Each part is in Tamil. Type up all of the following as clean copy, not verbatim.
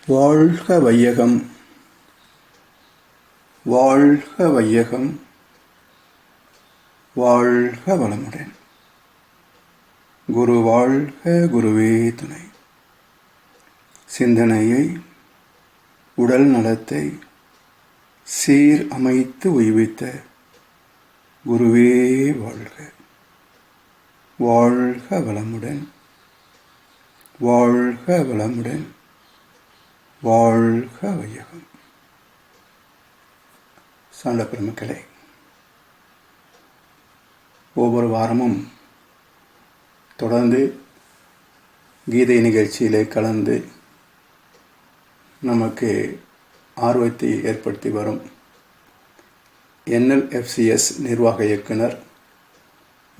வாழ்க வையகம், வாழ்க வையகம், வாழ்க வளமுடன். குரு வாழ்க, குருவே துணை. சிந்தனையை, உடல் நலத்தை சீர் அமைத்து உய்வித்த குருவே வாழ்க. வாழ்க வளமுடன், வாழ்க வளமுடன், வாழ்க வையகம். சார்ந்த பெருமக்களே, ஒவ்வொரு வாரமும் தொடர்ந்து கீதை நிகழ்ச்சியிலே கலந்து நமக்கு ஆர்வத்தை ஏற்படுத்தி வரும் NLFCS நிர்வாக இயக்குனர்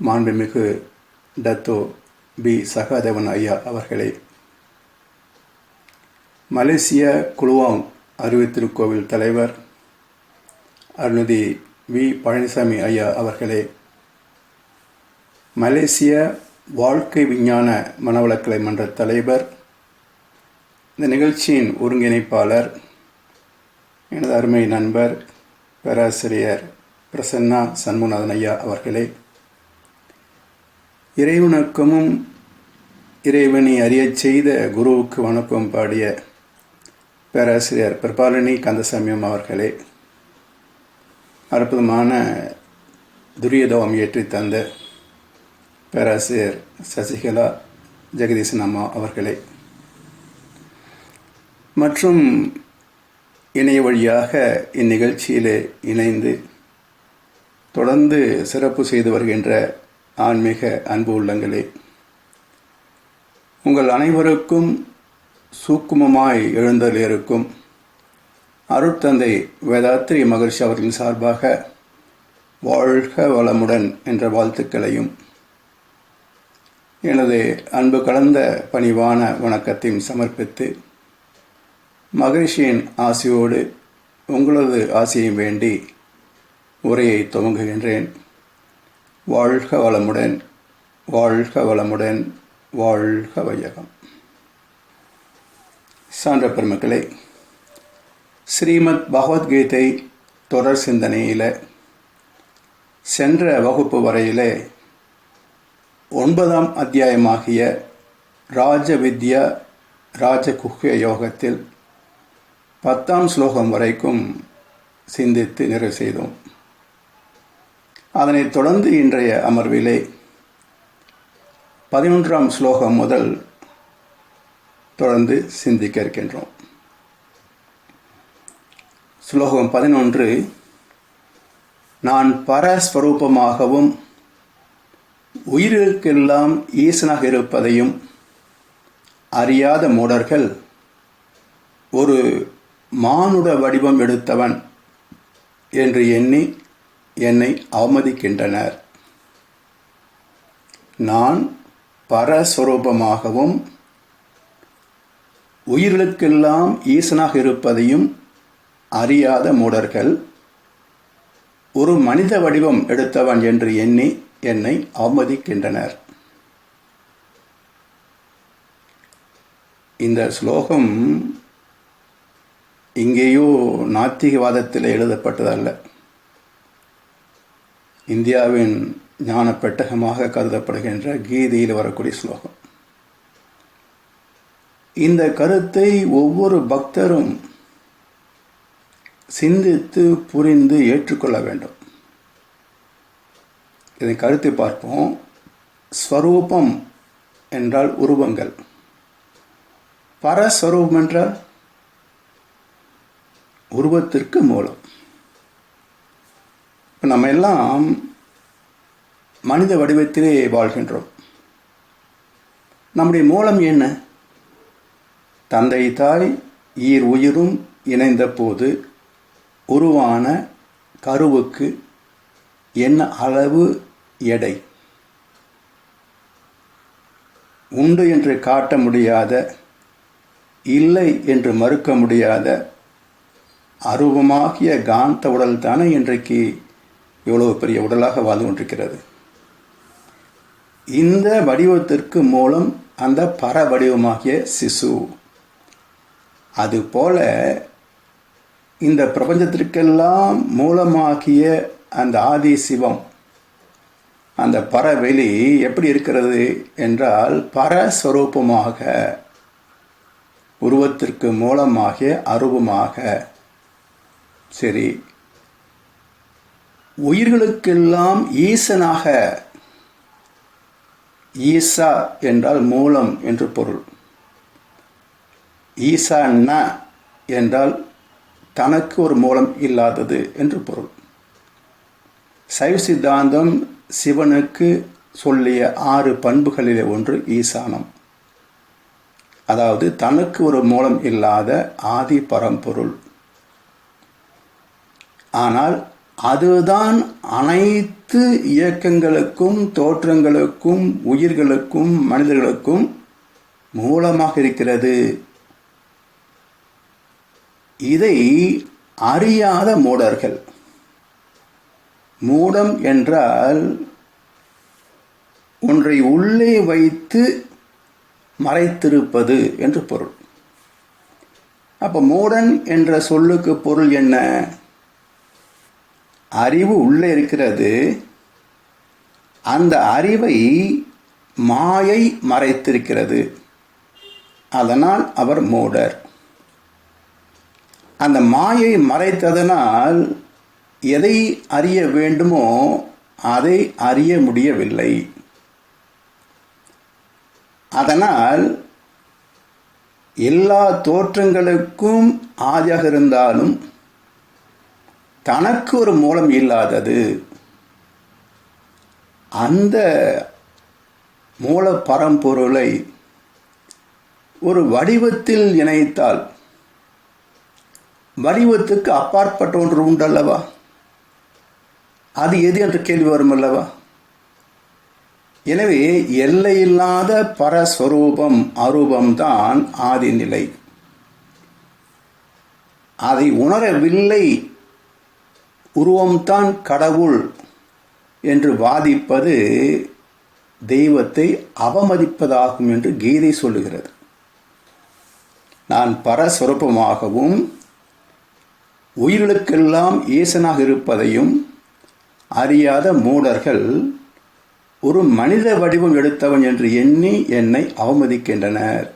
மாண்புமிகு டத்தோ பி. சகாதேவன் ஐயா அவர்களே, மலேசிய குலுவாங் அறிவுத்திருக்கோவில் தலைவர் அருள்நிதி வி. பழனிசாமி ஐயா அவர்களே, மலேசிய வாழ்க்கை விஞ்ஞான மனவளக்கலை மன்ற தலைவர், இந்த நிகழ்ச்சியின் ஒருங்கிணைப்பாளர் எனது அருமை நண்பர் பேராசிரியர் பிரசன்னா சண்முகநாதன் ஐயா அவர்களே, இறைவணக்கமும் இறைவனை அறியச் செய்த குருவுக்கு வணக்கம் பாடிய பேராசிரியர் பிரபாலினி கந்தசாமியம் அவர்களே, அற்புதமான துரியதவம் ஏற்றி தந்த பேராசிரியர் சசிகலா ஜெகதீசன் அம்மா அவர்களே, மற்றும் இணைய வழியாக இந்நிகழ்ச்சியிலே இணைந்து தொடர்ந்து சிறப்பு செய்து வருகின்ற ஆன்மீக அன்பு உள்ளங்களே, உங்கள் அனைவருக்கும் சூக்குமமாய் எழுந்தருளியிருக்கும் அருட்தந்தை வேதாத்ரி மகர்ஷி அவர்களின் சார்பாக வாழ்க வளமுடன் என்ற வாழ்த்துக்களையும் எனது அன்பு கலந்த பணிவான வணக்கத்தையும் சமர்ப்பித்து மகரிஷியின் ஆசியோடு உங்களது ஆசியையும் வேண்டி உரையை துவங்குகின்றேன். வாழ்க வளமுடன், வாழ்க வளமுடன், வாழ்க வையகம். சான்ற பெருமக்களே, ஸ்ரீமத் பகவத்கீதை தொடர் சிந்தனையில் சென்ற வகுப்பு வரையிலே 9ஆம் அத்தியாயமாகிய ராஜவித்யா ராஜகுஹ்ய யோகத்தில் 10ஆம் ஸ்லோகம் வரைக்கும் சிந்தித்து நிறைவு செய்தோம். அதனைத் தொடர்ந்து இன்றைய அமர்விலே 11ஆம் ஸ்லோகம் முதல் தொடர்ந்து சிந்திக்க இருக்கின்றோம். ஸ்லோகம் 11, நான் பரஸ்வரூபமாகவும் உயிர்களுக்கெல்லாம் ஈசனாக இருப்பதையும் அறியாத மூடர்கள் ஒரு மானுட வடிவம் எடுத்தவன் என்று எண்ணி என்னை அவமதிக்கின்றனர். நான் பரஸ்வரூபமாகவும் உயிர்களுக்கெல்லாம் ஈசனாக இருப்பதையும் அறியாத மூடர்கள் ஒரு மனித வடிவம் எடுத்தவன் என்று எண்ணி என்னை அவமதிக்கின்றனர். இந்த ஸ்லோகம் இங்கேயோ நாத்திகவாதத்தில் எழுதப்பட்டதல்ல. இந்தியாவின் ஞான பெட்டகமாக கருதப்படுகின்ற கீதையில் வரக்கூடிய ஸ்லோகம். இந்த கருத்தை ஒவ்வொரு பக்தரும் சிந்தித்து புரிந்து ஏற்றுக்கொள்ள வேண்டும். இதை கருத்தை பார்ப்போம். ஸ்வரூபம் என்றால் உருவங்கள், பரஸ்வரூபம் என்றால் உருவத்திற்கு மூலம். இப்போ நம்ம எல்லாம் மனித வடிவத்திலே வாழ்கின்றோம். நம்முடைய மூலம் என்ன? தந்தை தாய் ஈர் உயிரும் இணைந்த போது உருவான கருவுக்கு என்ன அளவு எடை? உண்டு என்று காட்ட முடியாத, இல்லை என்று மறுக்க முடியாத அரூபமாகிய காந்த உடல் தானே இன்றைக்கு இவ்வளவு பெரிய உடலாக வாழ்ந்து கொண்டிருக்கிறது. இந்த வடிவத்திற்கு மூலம் அந்த பர வடிவமாகிய சிசு, அதுபோல இந்த பிரபஞ்சத்திற்கெல்லாம் மூலமாகிய அந்த ஆதி சிவம், அந்த பரவெளி எப்படி இருக்கிறது என்றால் பரஸ்வரூபமாக, உருவத்திற்கு மூலமாகிய அருவமாக. சரி, உயிர்களுக்கெல்லாம் ஈசனாக, ஈசா என்றால் மூலம் என்று பொருள். ஈசா ந என்றால் தனக்கு ஒரு மூலம் இல்லாதது என்று பொருள். சைவ சித்தாந்தம் சிவனுக்கு சொல்லிய 6 பண்புகளிலே ஒன்று ஈசானம். அதாவது தனக்கு ஒரு மூலம் இல்லாத ஆதி பரம்பொருள். ஆனால் அதுதான் அனைத்து இயக்கங்களுக்கும், தோற்றங்களுக்கும், உயிர்களுக்கும், மனிதர்களுக்கும் மூலமாக இருக்கிறது. இதை அறியாத மூடர்கள், மூடம் என்றால் ஒன்றை உள்ளே வைத்து மறைத்திருப்பது என்று பொருள். அப்ப மூடன் என்ற சொல்லுக்கு பொருள் என்ன? அறிவு உள்ளே இருக்கிறது, அந்த அறிவை மாயை மறைத்திருக்கிறது, அதனால் அவர் மூடர். அந்த மாயை மறைத்ததனால் எதை அறிய வேண்டுமோ அதை அறிய முடியவில்லை. அதனால் எல்லா தோற்றங்களுக்கும் ஆதியாக இருந்தாலும் தனக்கு ஒரு மூலம் இல்லாதது. அந்த மூல பரம்பொருளை ஒரு வடிவத்தில் இணைத்தால் வடிவத்துக்கு அப்பாற்பட்ட ஒன்று உண்டல்லவா? அது எது என்ற கேள்வி வரும் அல்லவா? எனவே எல்லையில்லாத பரஸ்வரூபம், அரூபம்தான் ஆதிநிலை. அதை உணரவில்லை, உருவம்தான் கடவுள் என்று வாதிப்பது தெய்வத்தை அவமதிப்பதாகும் என்று கீதை சொல்லுகிறது. நான் பரஸ்வரூபமாகவும் உயிர்களுக்கெல்லாம் ஈசனாக இருப்பதையும் அறியாத மூடர்கள் ஒரு மனித வடிவம் எடுத்தவன் என்று எண்ணி என்னை அவமதிக்கின்றனர்.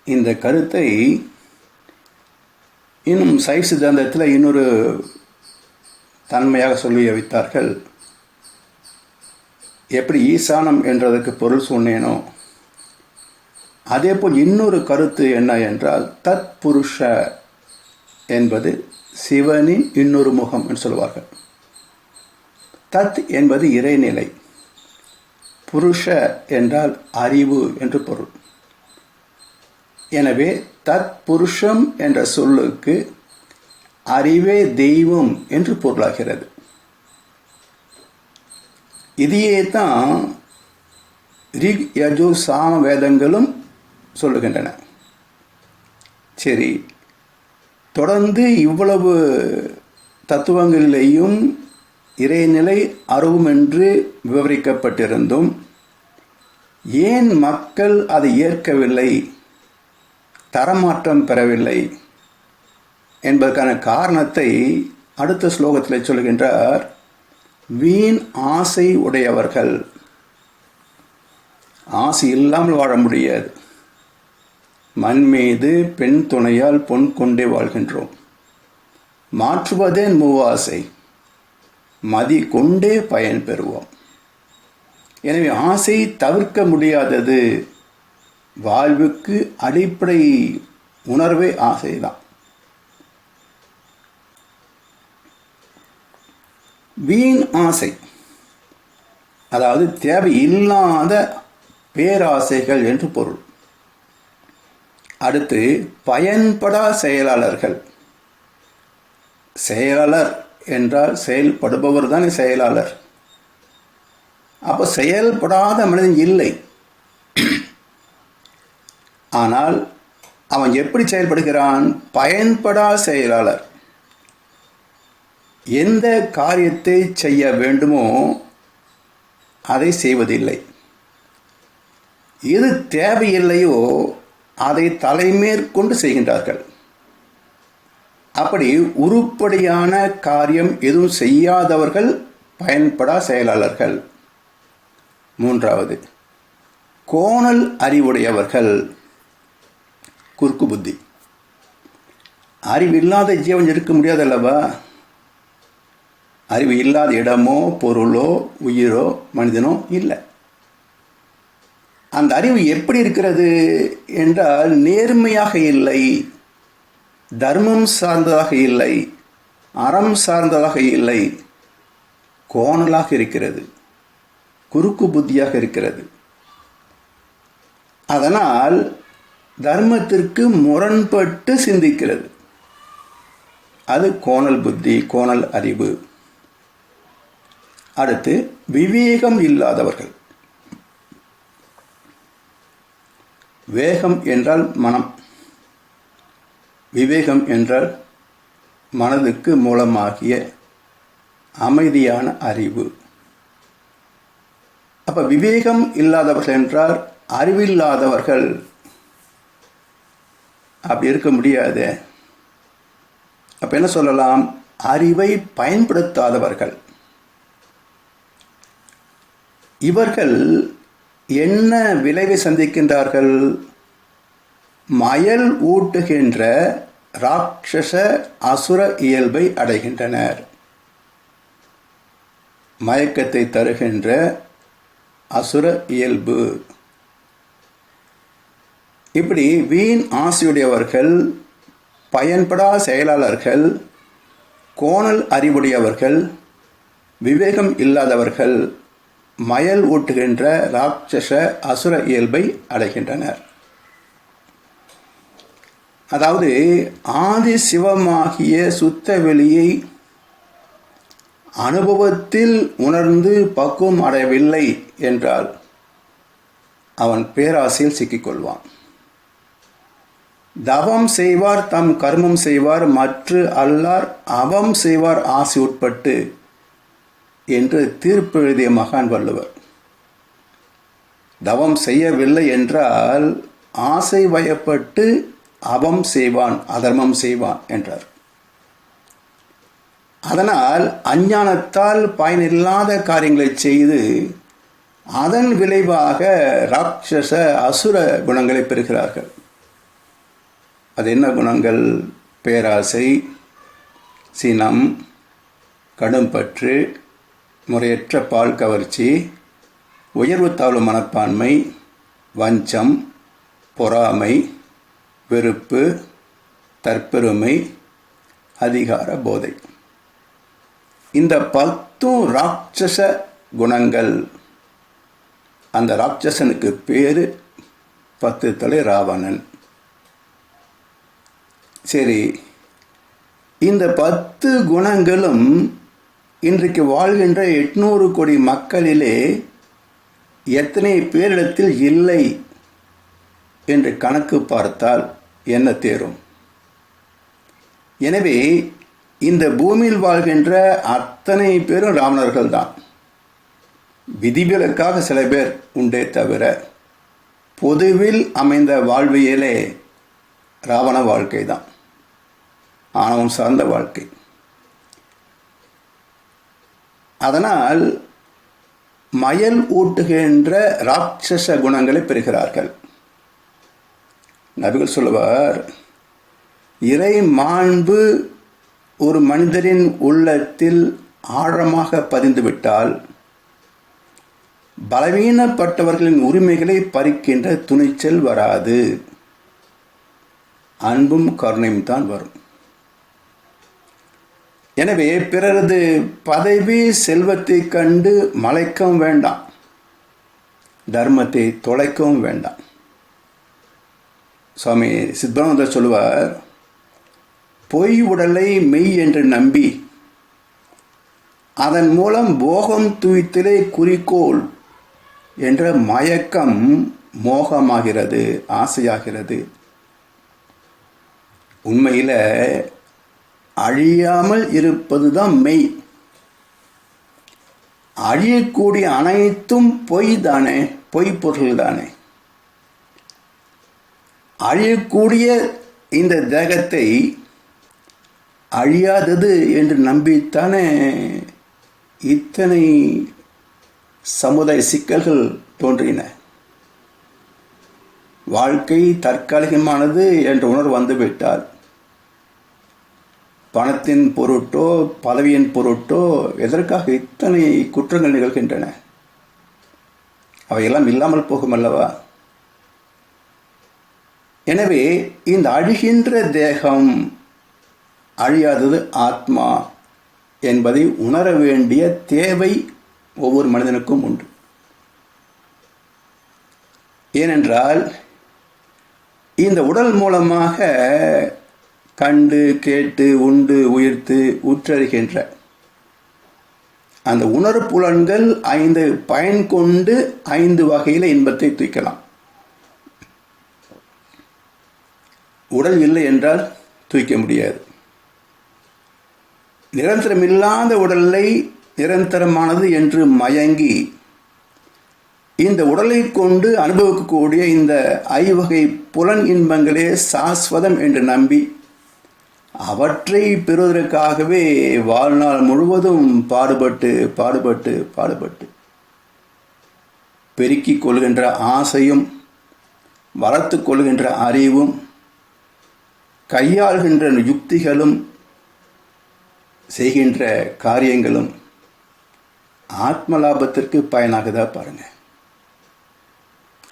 இந்த கருத்தை இன்னும் சைவ சித்தாந்தத்தில் இன்னொரு தன்மையாக சொல்லி வைத்தார்கள். எப்படி ஈசானம் என்றதற்கு பொருள் சொன்னேனோ அதேபோல் இன்னொரு கருத்து என்ன என்றால் தத் புருஷ என்பது சிவனின் இன்னொரு முகம் என்று சொல்வார்கள். தத் என்பது இறைநிலை, புருஷ என்றால் அறிவு என்று பொருள். எனவே தத் புருஷம் என்ற சொல்லுக்கு அறிவே தெய்வம் என்று பொருளாகிறது. இதையே தான் ரிக் யஜு சாம வேதங்களும் சொல்லுகின்றன. சரி, தொடர்ந்து இவ்வளவு தத்துவங்களிலேயும் இறைநிலை அருவும் என்று விவரிக்கப்பட்டிருந்தும் ஏன் மக்கள் அதை ஏற்கவில்லை, தரமாற்றம் பெறவில்லை என்பதற்கான காரணத்தை அடுத்த ஸ்லோகத்தில் சொல்கின்றார். வீண் ஆசை உடையவர்கள். ஆசை இல்லாமல் வாழ முடியாது. மண் மீது பெண் துணையால் பொன் கொண்டே வாழ்கின்றோம். மாற்றுவதே மூவாசை, மதி கொண்டே பயன் பெறுவோம். எனவே ஆசை தவிர்க்க முடியாதது. வாழ்வுக்கு அடிப்படை உணர்வே ஆசைதான். வீண் ஆசை அதாவது தேவையில்லாத பேராசைகள் என்று பொருள். அடுத்து பயன்படா செயலாளர்கள். செயலாளர் என்றால் செயல்படுபவர் தான் செயலாளர். அப்போ செயல்படாத மனிதன் இல்லை. ஆனால் அவன் எப்படி செயல்படுகிறான்? பயன்படா செயலாளர். எந்த காரியத்தை செய்ய வேண்டுமோ அதை செய்வதில்லை. எது தேவையில்லையோ அதை தலைமேற்கொண்டு செய்கின்றார்கள். அப்படி உருப்படியான காரியம் எதுவும் செய்யாதவர்கள் பயன்படா செயலாளர்கள். மூன்றாவது, கோணல் அறிவுடையவர்கள், குறுக்கு புத்தி. அறிவில்லாத ஜீவன் இருக்க முடியாதல்லவா? அறிவு இல்லாத இடமோ பொருளோ உயிரோ மனிதனோ இல்லை. அந்த அறிவு எப்படி இருக்கிறது என்றால் நேர்மையாக இல்லை, தர்மம் சார்ந்ததாக இல்லை, அறம் சார்ந்ததாக இல்லை, கோணலாக இருக்கிறது, குறுக்கு புத்தியாக இருக்கிறது. அதனால் தர்மத்திற்கு முரண்பட்டு சிந்திக்கிறது. அது கோணல் புத்தி, கோணல் அறிவு. அடுத்து, விவேகம் இல்லாதவர்கள். வேகம் என்றால் மனம், விவேகம் என்றால் மனதுக்கு மூலமாகிய அமைதியான அறிவு. அப்ப விவேகம் இல்லாதவர்கள் என்றால் அறிவில்லாதவர்கள். அப்படி இருக்க முடியாது. அப்ப என்ன சொல்லலாம்? அறிவை பயன்படுத்தாதவர்கள். இவர்கள் என்ன விளைவை சந்திக்கின்றார்கள்? மயல் ஊட்டுகின்ற ராட்சச அசுர இயல்பை அடைகின்றனர். மயக்கத்தை தருகின்ற அசுர இயல்பு. இப்படி வீண் ஆசையுடையவர்கள், பயன்படா செயலாளர்கள், கோணல் அறிவுடையவர்கள், விவேகம் இல்லாதவர்கள் மயல் ஊட்டுகின்ற ராட்சச அசுர இயல்பை அடைகின்றனர். அதாவது ஆதி சிவமாகிய சுத்த வெளியை அனுபவத்தில் உணர்ந்து பக்குவம் அடையவில்லை என்றால் அவன் பேராசையில் சிக்கிக்கொள்வான். தவம் செய்வார் தம் கர்மம் செய்வார், மற்ற அல்லார் அவம் செய்வார் ஆசை உட்பட்டு என்று தீர்ப்பு எழுதிய மகான் வள்ளுவர். தவம் செய்யவில்லை என்றால் ஆசை வயப்பட்டு அவம் செய்வான், அதர்மம் செய்வான் என்றார். அதனால் அஞ்ஞானத்தால் பயனில்லாத காரியங்களை செய்து அதன் விளைவாக ராட்சச அசுர குணங்களை பெறுகிறார்கள். அது என்ன குணங்கள்? பேராசை, சினம், கடும்பற்று, முறையற்ற பால் கவர்ச்சி, உயர்வு தாழ்வு மனப்பான்மை, வஞ்சம், பொறாமை, வெறுப்பு, தற்பெருமை, அதிகார போதை. இந்த 10 ராட்சச குணங்கள். அந்த ராட்சசனுக்கு பேரு 10 தலை ராவணன். சரி, இந்த 10 குணங்களும் இன்றைக்கு வாழ்கின்ற 800 கோடி மக்களிலே எத்தனை பேரிடத்தில் இல்லை என்று கணக்கு பார்த்தால் என்ன தேரும்? எனவே இந்த பூமியில் வாழ்கின்ற அத்தனை பேரும் ராவணர்கள் தான். விதிவிலக்காக சில பேர் உண்டே தவிர பொதுவில் அமைந்த வாழ்வியலே ராவண வாழ்க்கை தான், ஆணவம் சார்ந்த வாழ்க்கை. அதனால் மயல் ஊட்டுகின்ற ராட்சச குணங்களை பெறுகிறார்கள். நபிகள் சொல்லுவார், இறை மாண்பு ஒரு மனிதரின் உள்ளத்தில் ஆழமாக பதிந்துவிட்டால் பலவீனப்பட்டவர்களின் உரிமைகளை பறிக்கின்ற துணிச்சல் வராது, அன்பும் கருணையும் தான் வரும். எனவே பிறரது பதவி செல்வத்தை கண்டு மலைக்கவும் வேண்டாம், தர்மத்தை தொலைக்கவும் வேண்டாம். சுவாமி சித்தானந்தர் சொல்லுவார், பொய் உடலை மெய் என்று நம்பி அதன் மூலம் போகம் துய்த்தலே குறிக்கோள் என்ற மயக்கம் மோகமாகிறது, ஆசையாகிறது. உண்மையில் அழியாமல் இருப்பதுதான் மெய். அழியக்கூடிய அனைத்தும் பொய் தானே, பொய் பொருள் தானே. அழியக்கூடிய இந்த தேகத்தை அழியாதது என்று நம்பித்தானே இத்தனை சமுதாய சிக்கல்கள் தோன்றின. வாழ்க்கை தற்காலிகமானது என்ற உணர்வு வந்துவிட்டால் பணத்தின் பொருட்டோ பதவியின் பொருட்டோ எதற்காக இத்தனை குற்றங்கள் நிகழ்கின்றன? அவையெல்லாம் இல்லாமல் போகும் அல்லவா? எனவே இந்த அழிகின்ற தேகம் அழியாதது ஆத்மா என்பதை உணர வேண்டிய தேவை ஒவ்வொரு மனிதனுக்கும் உண்டு. ஏனென்றால் இந்த உடல் மூலமாக கண்டு கேட்டு உண்டு உயிர்த்து உற்றறிகின்ற அந்த உணர்வு புலன்கள் 5 பயன் கொண்டு 5 வகையில் இன்பத்தை தூக்கலாம். உடல் இல்லை என்றால் தூக்க முடியாது. நிரந்தரமில்லாத உடலை நிரந்தரமானது என்று மயங்கி இந்த உடலை கொண்டு அனுபவிக்கக்கூடிய இந்த 5 வகை புலன் இன்பங்களே சாஸ்வதம் என்று நம்பி அவற்றை பெறுவதற்காகவே வாழ்நாள் முழுவதும் பாடுபட்டு பெருக்கிக் கொள்கின்ற ஆசையும் வளர்த்து கொள்கின்ற அறிவும் கையாள்கின்ற யுக்திகளும் செய்கின்ற காரியங்களும் ஆத்ம லாபத்திற்கு பயனாகுதா பாருங்க.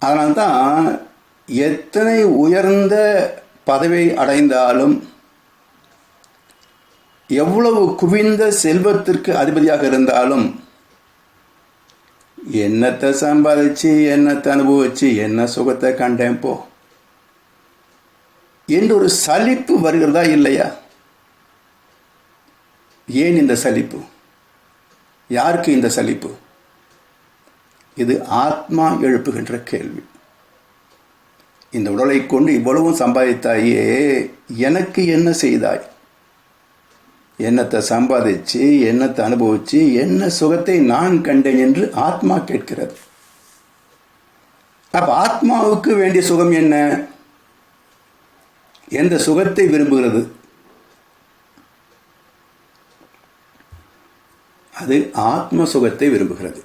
அதனால்தான் எத்தனை உயர்ந்த பதவியை அடைந்தாலும் எவ்வளவு குவிந்த செல்வத்திற்கு அதிபதியாக இருந்தாலும் என்னத்தை சம்பாதிச்சு என்னத்தை அனுபவிச்சு என்ன சுகத்தை கண்டேன் போ என்று ஒரு சலிப்பு வருகிறதா இல்லையா? ஏன் இந்த சலிப்பு? யாருக்கு இந்த சலிப்பு? இது ஆத்மா எழுப்புகின்ற கேள்வி. இந்த உடலை கொண்டு இவ்வளவும் சம்பாதித்தாயே, எனக்கு என்ன செய்தாய்? என்னத்தை சம்பாதிச்சு என்னத்தை அனுபவிச்சு என்ன சுகத்தை நான் கண்டேன் என்று ஆத்மா கேட்கிறது. அப்ப ஆத்மாவுக்கு வேண்டிய சுகம் என்ன? எந்த சுகத்தை விரும்புகிறது? அது ஆத்ம சுகத்தை விரும்புகிறது,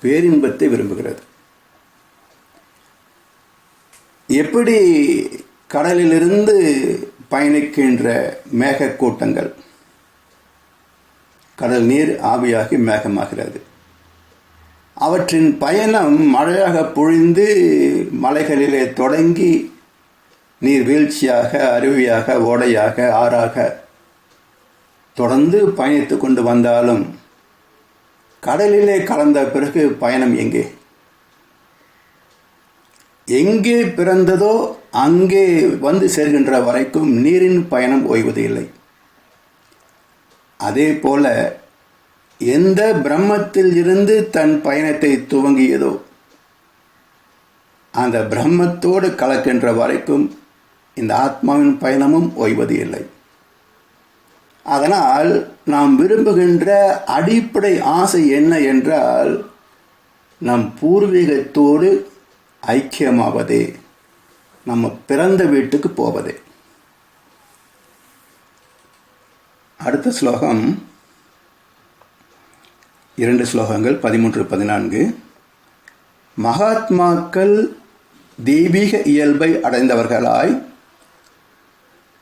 பேரின்பத்தை விரும்புகிறது. எப்படி கடலிலிருந்து பயணிக்கின்ற மேகக்கூட்டங்கள் கடல் நீர் ஆவியாகி மேகமாகிறது. அவற்றின் பயணம் மழையாக பொழிந்து மலைகளிலே தொடங்கி நீர் வீழ்ச்சியாக அருவியாக ஓடையாக ஆறாக தொடர்ந்து பயணித்து கொண்டு வந்தாலும் கடலிலே கலந்த பிறகு பயணம் எங்கே? எங்கே பிறந்ததோ அங்கே வந்து சேர்கின்ற வரைக்கும் நீரின் பயணம் ஓய்வது இல்லை. அதே போல எந்த பிரம்மத்தில் இருந்து தன் பயணத்தை துவங்கியதோ அந்த பிரம்மத்தோடு கலக்கின்ற வரைக்கும் இந்த ஆத்மாவின் பயணமும் ஓய்வது இல்லை. அதனால் நாம் விரும்புகின்ற அடிப்படை ஆசை என்ன என்றால் நம் பூர்வீகத்தோடு ஐக்கியமாவதே, நம்ம பிறந்த வீட்டுக்கு போவதே. அடுத்த ஸ்லோகம் 2 ஸ்லோகங்கள் 13, 14. மகாத்மாக்கள் தெய்வீக இயல்பை அடைந்தவர்களாய்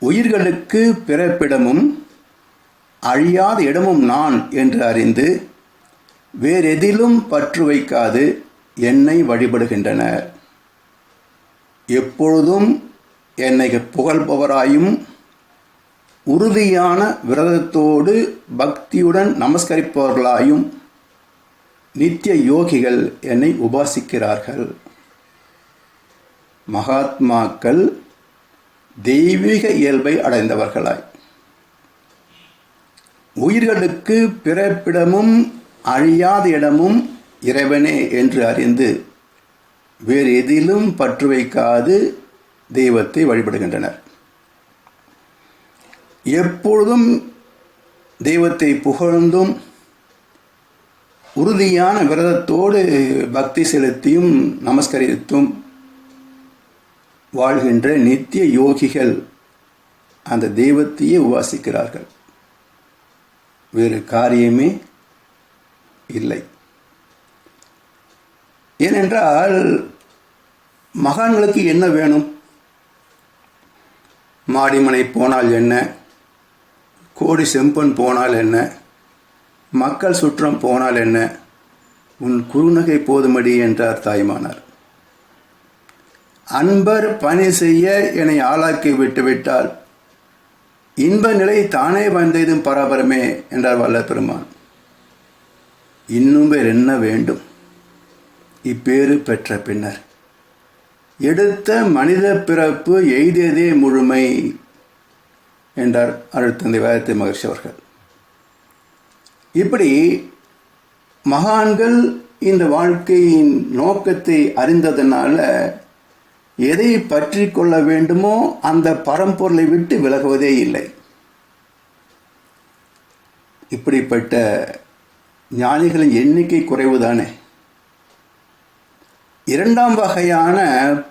உயிர்களுக்கு பிறப்பிடமும் அழியாத இடமும் நான் என்று அறிந்து வேறெதிலும் பற்று வைக்காது என்னை வழிபடுகின்றனர். எப்பொழுதும் என்னை புகழ்பவராயும் உறுதியான விரதத்தோடு பக்தியுடன் நமஸ்கரிப்பவர்களாயும் நித்திய யோகிகள் என்னை உபாசிக்கிறார்கள். மகாத்மாக்கள் தெய்வீக இயல்பை அடைந்தவர்களாய் உயிர்களுக்கு பிறப்பிடமும் அழியாத இடமும் இறைவனே என்று அறிந்து வேறு எதிலும் பற்று வைக்காது தெய்வத்தை வழிபடுகின்றனர். எப்பொழுதும் தெய்வத்தை புகழ்ந்தும் உறுதியான விரதத்தோடு பக்தி செலுத்தியும் நமஸ்கரித்தும் வாழ்கின்ற நித்திய யோகிகள் அந்த தெய்வத்தையே உபாசிக்கிறார்கள். வேறு காரியமே இல்லை. ஏனென்றால் மகான்களுக்கு என்ன வேணும்? மாடிமனை போனால் என்ன, கோடி செம்பன் போனால் என்ன, மக்கள் சுற்றம் போனால் என்ன, உன் குறுநகை போதுமடி என்றார் தாய்மானார். அன்பர் பணி செய்ய என்னை ஆளாக்கி விட்டுவிட்டால் இன்ப நிலை தானே வந்ததும் பராபரமே என்றார் வல்ல பெருமான். இன்னும் வேறு என்ன வேண்டும்? இப்பேறு பெற்ற பின்னர் எடுத்த மனித பிறப்பு எய்ததே முழுமை என்றார் அருட்தந்தை வேதத்தை மகர்ஷி அவர்கள். இப்படி மகான்கள் இந்த வாழ்க்கையின் நோக்கத்தை அறிந்ததனால எதை பற்றி கொள்ள வேண்டுமோ அந்த பரம்பொருளை விட்டு விலகுவதே இல்லை. இப்படிப்பட்ட ஞானிகளின் எண்ணிக்கை குறைவுதானே. இரண்டாம் வகையான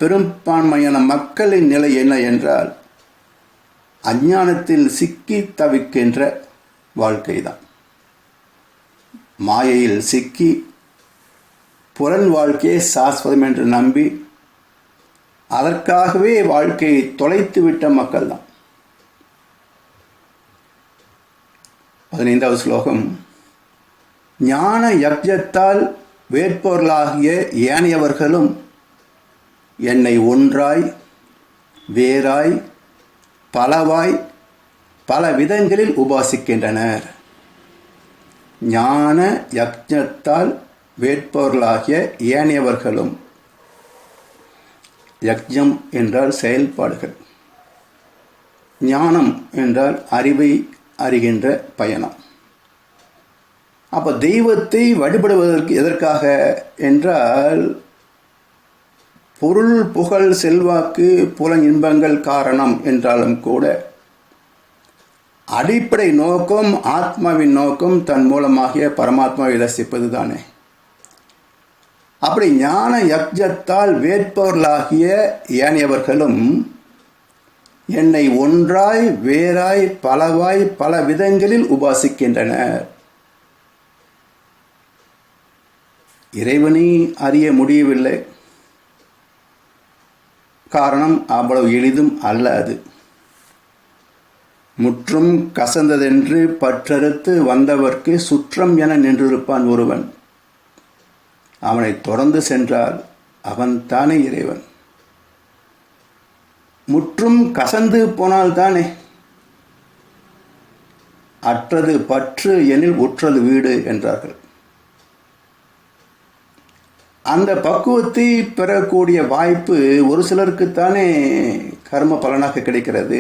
பெரும்பான்மையான மக்களின் நிலை என்ன என்றால் அஞ்ஞானத்தில் சிக்கி தவிக்கின்ற வாழ்க்கைதான். மாயையில் சிக்கி புலன் வாழ்க்கையை சாஸ்வதம் என்று நம்பி அதற்காகவே வாழ்க்கையை தொலைத்துவிட்ட மக்கள் தான். 15வது ஸ்லோகம், ஞான யக்ஞத்தால் வேட்பொருளாகிய ஏனையவர்களும் என்னை ஒன்றாய் வேறாய் பலவாய் பல விதங்களில் உபாசிக்கின்றனர். ஞான யக்ஞத்தால் வேட்பொருளாகிய ஏனையவர்களும். யக்ஞம் என்றால் செயல்பாடுகள், ஞானம் என்றால் அறிவை அறிகின்ற பயணம். அப்போ தெய்வத்தை வழிபடுவதற்கு எதற்காக என்றால் பொருள் புகழ் செல்வாக்கு புல இன்பங்கள் காரணம் என்றாலும் கூட அடிப்படை நோக்கம் ஆத்மாவின் நோக்கம் தன் மூலமாகிய பரமாத்மாவை ரசிப்பது தானே. அப்படி ஞான யக்ஞத்தால் வேட்பவர்களாகிய ஏனையவர்களும் என்னை ஒன்றாய் வேறாய் பலவாய் பல விதங்களில் உபாசிக்கின்றனர். இறைவனை அறிய முடியவில்லை. காரணம் அவ்வளவு எளிதும் அல்ல. அது முற்றும் கசந்ததென்று பற்றறுத்து வந்தவர்க்கு சுற்றம் என நின்றிருப்பான் ஒருவன். அவனை தொடர்ந்து சென்றால் அவன் தானே இறைவன். முற்றும் கசந்து போனால் தானே. அற்றது பற்று எனில் உற்றது வீடு என்றார்கள். அந்த பக்குவத்தை பெறக்கூடிய வாய்ப்பு ஒரு சிலருக்குத்தானே கர்ம பலனாக கிடைக்கிறது.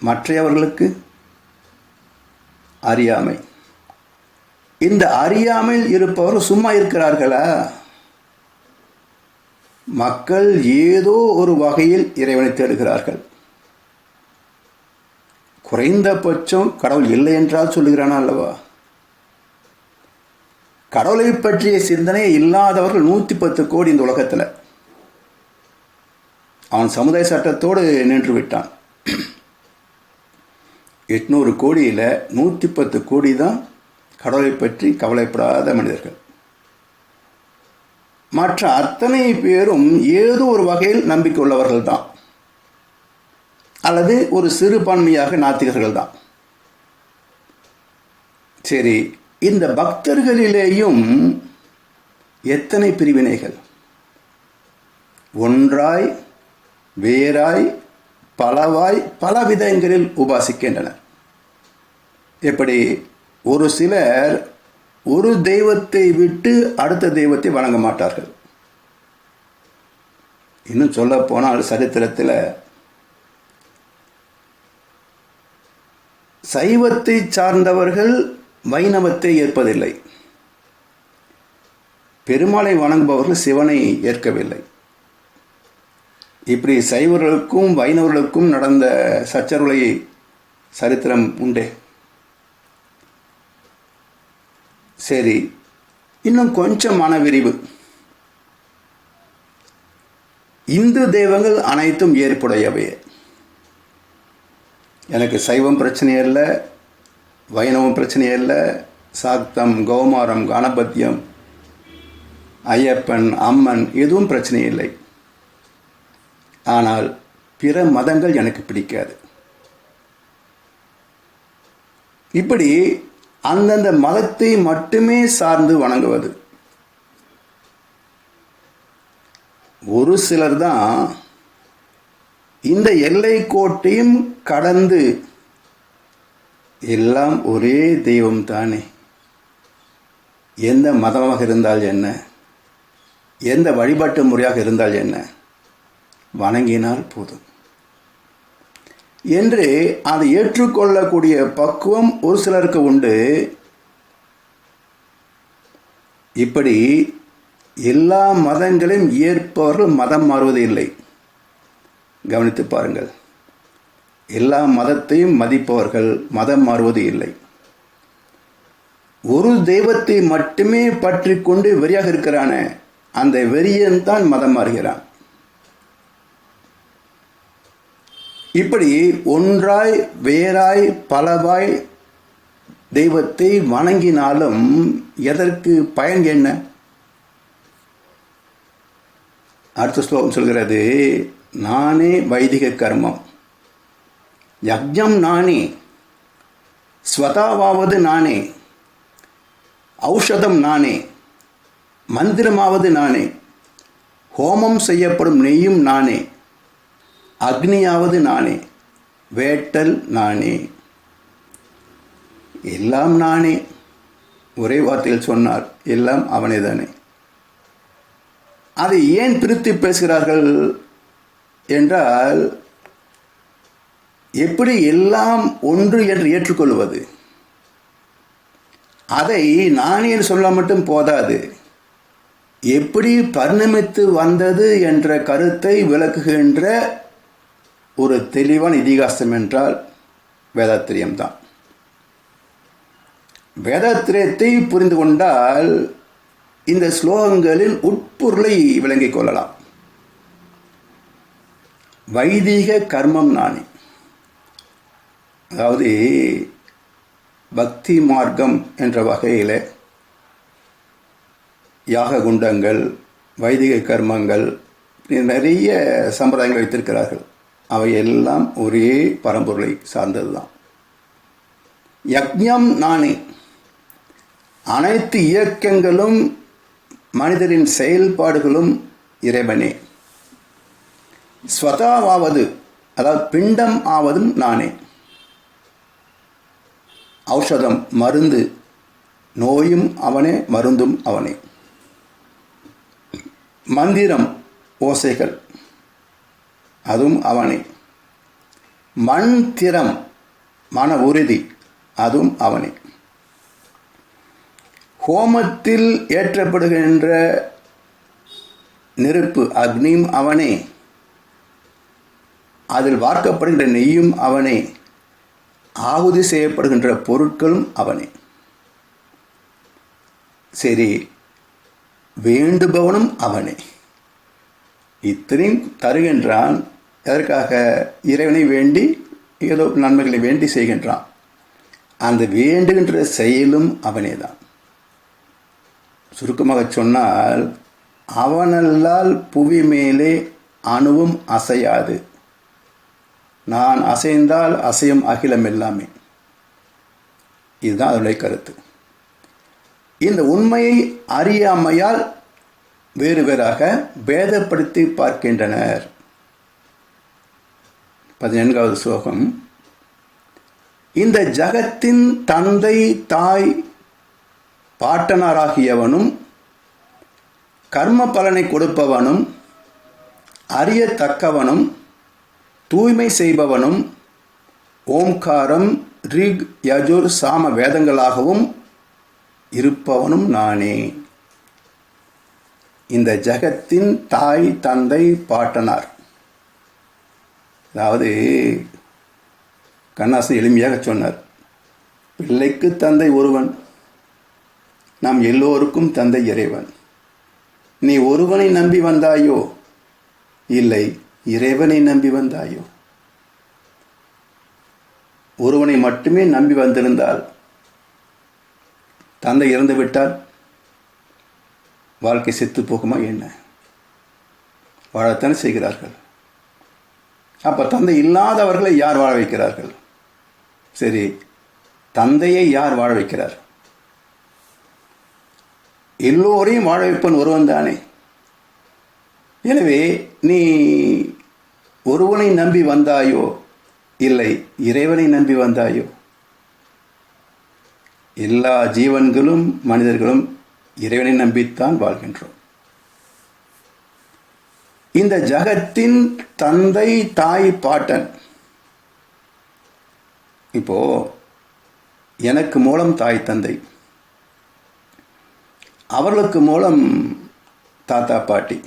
மற்றவர்களுக்கு அறியாமை. இந்த அறியாமையில் இருப்பவர் சும்மா இருக்கிறார்களா? மக்கள் ஏதோ ஒரு வகையில் இறைவனை தேடுகிறார்கள். குறைந்தபட்சம் கடவுள் இல்லை என்றால் சொல்லுகிறானா அல்லவா? கடவுளை பற்றிய சிந்தனை இல்லாதவர்கள் 110 கோடி இந்த உலகத்தில். அவன் சமுதாய சட்டத்தோடு நின்று விட்டான். 800 கோடியில் 110 கோடி தான் கடவுளை பற்றி கவலைப்படாத மனிதர்கள். மற்ற அத்தனை பேரும் ஏதோ ஒரு வகையில் நம்பிக்கை உள்ளவர்கள் தான், அல்லது ஒரு சிறுபான்மையாக நாத்திகர்கள் தான். சரி, இந்த பக்தர்களிலேயும் எத்தனை பிரிவினைகள்! ஒன்றாய் வேறாய் பலவாய் பல விதங்களில் உபாசிக்கின்றனர். எப்படி ஒரு சிலர் ஒரு தெய்வத்தை விட்டு அடுத்த தெய்வத்தை வணங்க மாட்டார்கள். இன்னும் சொல்ல போனால் சரித்திரத்தில் சைவத்தை சார்ந்தவர்கள் வைணவத்தை ஏற்பதில்லை. பெருமாளை வணங்குபவர்கள் சிவனை ஏற்கவில்லை. இப்படி சைவர்களுக்கும் வைணவர்களுக்கும் நடந்த சச்சரவுகளை சரித்திரம் உண்டே. சரி, இன்னும் கொஞ்சம் மனவிரிவு. இந்து தெய்வங்கள் அனைத்தும் ஏற்புடையவை. எனக்கு சைவம் பிரச்சனை இல்லை, வைணவம் பிரச்சனை இல்லை, சாக்தம், கௌமாரம், கணபத்தியம், ஐயப்பன், அம்மன் எதுவும் பிரச்சனை இல்லை. ஆனால் பிற மதங்கள் எனக்கு பிடிக்காது. இப்படி அந்தந்த மதத்தை மட்டுமே சார்ந்து வணங்குவது. ஒரு சிலர் தான் இந்த எல்லை கோட்டையும் கடந்து எல்லாம் ஒரே தெய்வம் தானே, எந்த மதமாக இருந்தால் என்ன, எந்த வழிபாட்டு முறையாக இருந்தால் என்ன, வணங்கினால் போதும் என்று அதை ஏற்றுக்கொள்ளக்கூடிய பக்குவம் ஒரு சிலருக்கு உண்டு. இப்படி எல்லா மதங்களையும் ஏற்பவர்கள் மதம் மாறுவது இல்லை. கவனித்து பாருங்கள். எல்லா மதத்தையும் மதிப்பவர்கள் மதம் மாறுவது இல்லை. ஒரு தெய்வத்தை மட்டுமே பற்றி கொண்டு வெறியாக இருக்கிறான அந்த வெறியன் தான் மதம் மாறுகிறான். இப்படி ஒன்றாய் வேறாய் பலவாய் தெய்வத்தை வணங்கினாலும் எதற்கு பயன் என்ன? அடுத்த ஸ்லோகம் சொல்கிறது, நானே வைதிக கர்மம், யஜ்ஞம் நானே, ஸ்வதாவாவது நானே, ஔஷதம் நானே, மந்திரமாவது நானே, ஹோமம் செய்யப்படும் நெய்யும் நானே, அக்னியாவது நானே, வேட்டல் நானே, எல்லாம் நானே. ஒரே வார்த்தையில் சொன்னார், எல்லாம் அவனே தானே. அதை ஏன் பிரித்து பேசுகிறார்கள் என்றால், எப்படி எல்லாம் ஒன்று என்று ஏற்றுக்கொள்வது? அதை நானே சொல்ல மட்டும் போதாது, எப்படி பரிணமித்து வந்தது என்ற கருத்தை விளக்குகின்ற ஒரு தெளிவான இதிகாசம் என்றால் வேதாத்திரியம்தான். வேதாத்திரியத்தை புரிந்து கொண்டால் இந்த ஸ்லோகங்களின் உட்பொருளை விளங்கிக் கொள்ளலாம். வைதிக கர்மம் நானே, அதாவது பக்தி மார்க்கம் என்ற வகையில் யாக குண்டங்கள், வைதிக கர்மங்கள், நிறைய சம்பிரதாயங்கள் வைத்திருக்கிறார்கள். அவை எல்லாம் ஒரே பரம்பொருளை சார்ந்தது தான். யஜ்ஞம் நானே, அனைத்து இயக்கங்களும் மனிதரின் செயல்பாடுகளும் இறைவனே. ஸ்வதாவாவது, அதாவது பிண்டம் ஆவதும் நானே. ஔஷதம், மருந்து, நோயும் அவனே, மருந்தும் அவனே. மந்திரம், ஓசைகள், அதுவும் அவனே. மந்திரம், மன உறுதி, அதுவும் அவனே. ஹோமத்தில் ஏற்றப்படுகின்ற நெருப்பு, அக்னியும் அவனே. அதில் வார்க்கப்படுகின்ற நெய்யும் அவனே. ஆகுதி செய்யப்படுகின்ற பொருட்களும் அவனே. சரி, வேண்டுபவனும் அவனே. இத்தனையும் தருகின்றான். எதற்காக? இறைவனை வேண்டி ஏதோ நன்மைகளை வேண்டி செய்கின்றான். அந்த வேண்டுகின்ற செயலும் அவனே தான். சுருக்கமாக சொன்னால், அவனல்லால் புவி மேலே அணுவும் அசையாது. நான் அசைந்தால் அசையும் அகிலம் எல்லாமே. இதுதான் அதனுடைய கருத்து. இந்த உண்மையை அறியாமையால் வேறு வேறாக பேதப்படுத்தி பார்க்கின்றனர். 14வது ஸ்லோகம். இந்த ஜகத்தின் தந்தை தாய் பாட்டனாராகியவனும் கர்ம பலனை கொடுப்பவனும் அறியத்தக்கவனும் தூய்மை செய்பவனும் ஓம்காரம், ரிக், யஜுர், சாம வேதங்களாகவும் இருப்பவனும் நானே. இந்த ஜகத்தின் தாய் தந்தை பாட்டனார், அதாவது கண்ணாசன் எளிமையாக சொன்னார், பிள்ளைக்கு தந்தை ஒருவன், நாம் எல்லோருக்கும் தந்தை இறைவன். நீ ஒருவனை நம்பி வந்தாயோ, இல்லை இறைவனை நம்பி வந்தாயோ? ஒருவனை மட்டுமே நம்பி வந்திருந்தால், தந்தை இறந்து விட்டால் வாழ்க்கை செத்து போகுமா என்ன? வாழத்தானே செய்கிறார்கள். அப்ப தந்தை இல்லாதவர்களை யார் வாழ வைக்கிறார்கள்? சரி, தந்தையை யார் வாழ வைக்கிறார்? எல்லோரையும் வாழ வைப்பன் ஒருவன் தானே. எனவே நீ ஒருவனை நம்பி வந்தாயோ, இல்லை இறைவனை நம்பி வந்தாயோ? எல்லா ஜீவன்களும் மனிதர்களும் இறைவனை நம்பித்தான் வாழ்கின்றோம். இந்த ஜகத்தின் தந்தை, தாய், பாட்டன். இப்போ எனக்கு மூலம் தாய் தந்தை, அவர்களுக்கு மூலம் தாத்தா பாட்டி.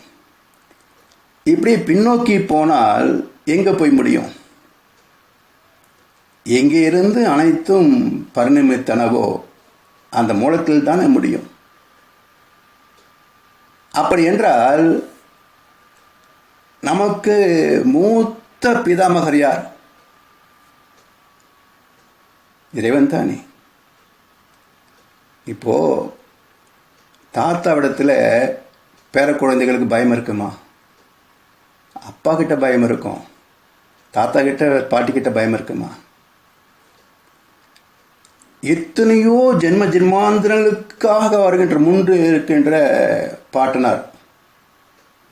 இப்படி பின்னோக்கி போனால் எங்கே போய் முடியும்? எங்கே இருந்து அனைத்தும் பரிணமித்தனவோ அந்த மூலத்தில் தானே முடியும். அப்படி என்றால் நமக்கு மூத்த பிதாமகர் யார்? இறைவன் தானே. இப்போ தாத்தாவிடத்தில் பேர குழந்தைகளுக்கு பயம் இருக்குமா? அப்பா கிட்ட பயம் இருக்கும். தாத்தா கிட்ட பாட்டி கிட்ட பயம் இருக்குமா? எத்தனையோ ஜென்ம ஜென்மாந்திரங்களுக்காக வருகின்ற முன்பு இருக்கின்ற பாட்டனார்,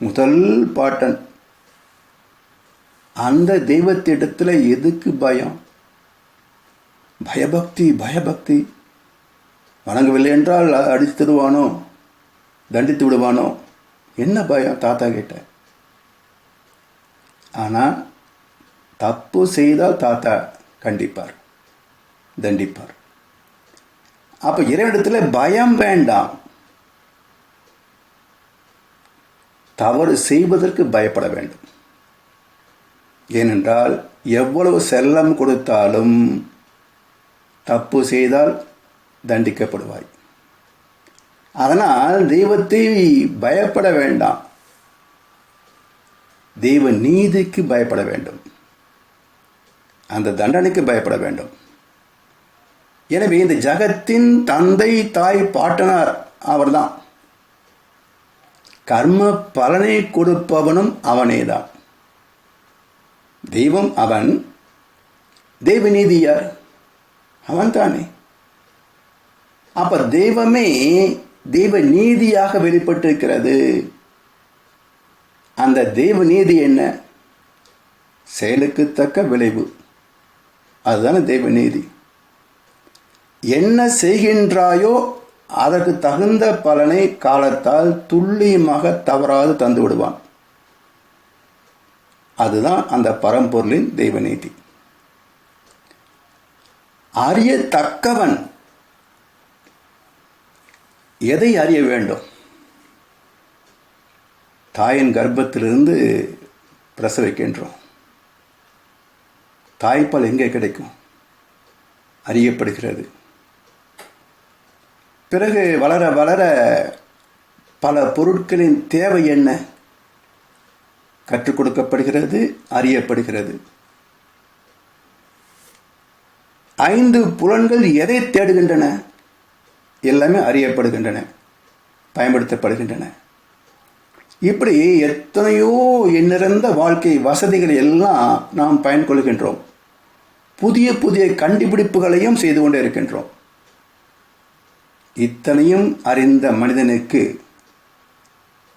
முதல் பாட்டன், அந்த தெய்வத்திடத்தில் எதுக்கு பயம்? பயபக்தி, பயபக்தி. வணங்கவில்லை என்றால் அடித்து தருவானோ, தண்டித்து விடுவானோ, என்ன பயம் தாத்தா கிட்ட? ஆனால் தப்பு செய்தால் தாத்தா கண்டிப்பார், தண்டிப்பார். அப்போ இறைவனிடத்தில் பயம் வேண்டாம். தவறு செய்வதற்கு பயப்பட வேண்டும். ஏனென்றால் எவ்வளவு செல்லம் கொடுத்தாலும் தப்பு செய்தால் தண்டிக்கப்படுவாய். அதனால் தெய்வத்தை பயப்பட வேண்டாம், தெய்வ நீதிக்கு பயப்பட வேண்டும், அந்த தண்டனைக்கு பயப்பட வேண்டும். எனவே இந்த ஜகத்தின் தந்தை, தாய், பாட்டனார் அவர்தான். கர்ம பலனை கொடுப்பவனும் அவனேதான். தெய்வம் அவன், தெய்வ நீதி யார்? அவன் தானே. அப்ப தெய்வமே தெய்வ நீதியாக வெளிப்பட்டிருக்கிறது. அந்த தெய்வ நீதி என்ன? செயலுக்கு தக்க விளைவு. அதுதானே தெய்வ நீதி. என்ன செய்கின்றாயோ அதற்கு தகுந்த பலனை காலத்தால் துல்லியமாக தவறாது தந்து விடுவான். அதுதான் அந்த பரம்பொருளின் தெய்வ நீதி. அறியத்தக்கவன். எதை அறிய வேண்டும்? தாயின் கர்ப்பத்திலிருந்து பிரசவிக்கின்றோம். தாய்ப்பால் எங்கே கிடைக்கும்? அறியப்படுகிறது. பிறகு வளர வளர பல பொருட்களின் தேவை என்ன? கற்றுக் கொடுக்கப்படுகிறது, அறியப்படுகிறது. 5 புலன்கள் எதை தேடுகின்றன? எல்லாமே அறியப்படுகின்றன, பயன்படுத்தப்படுகின்றன. இப்படி எத்தனையோ எண்ணிறந்த வாழ்க்கை வசதிகளை எல்லாம் நாம் பயன்கொள்கின்றோம். புதிய புதிய கண்டுபிடிப்புகளையும் செய்து கொண்டே இருக்கின்றோம். இத்தனையும் அறிந்த மனிதனுக்கு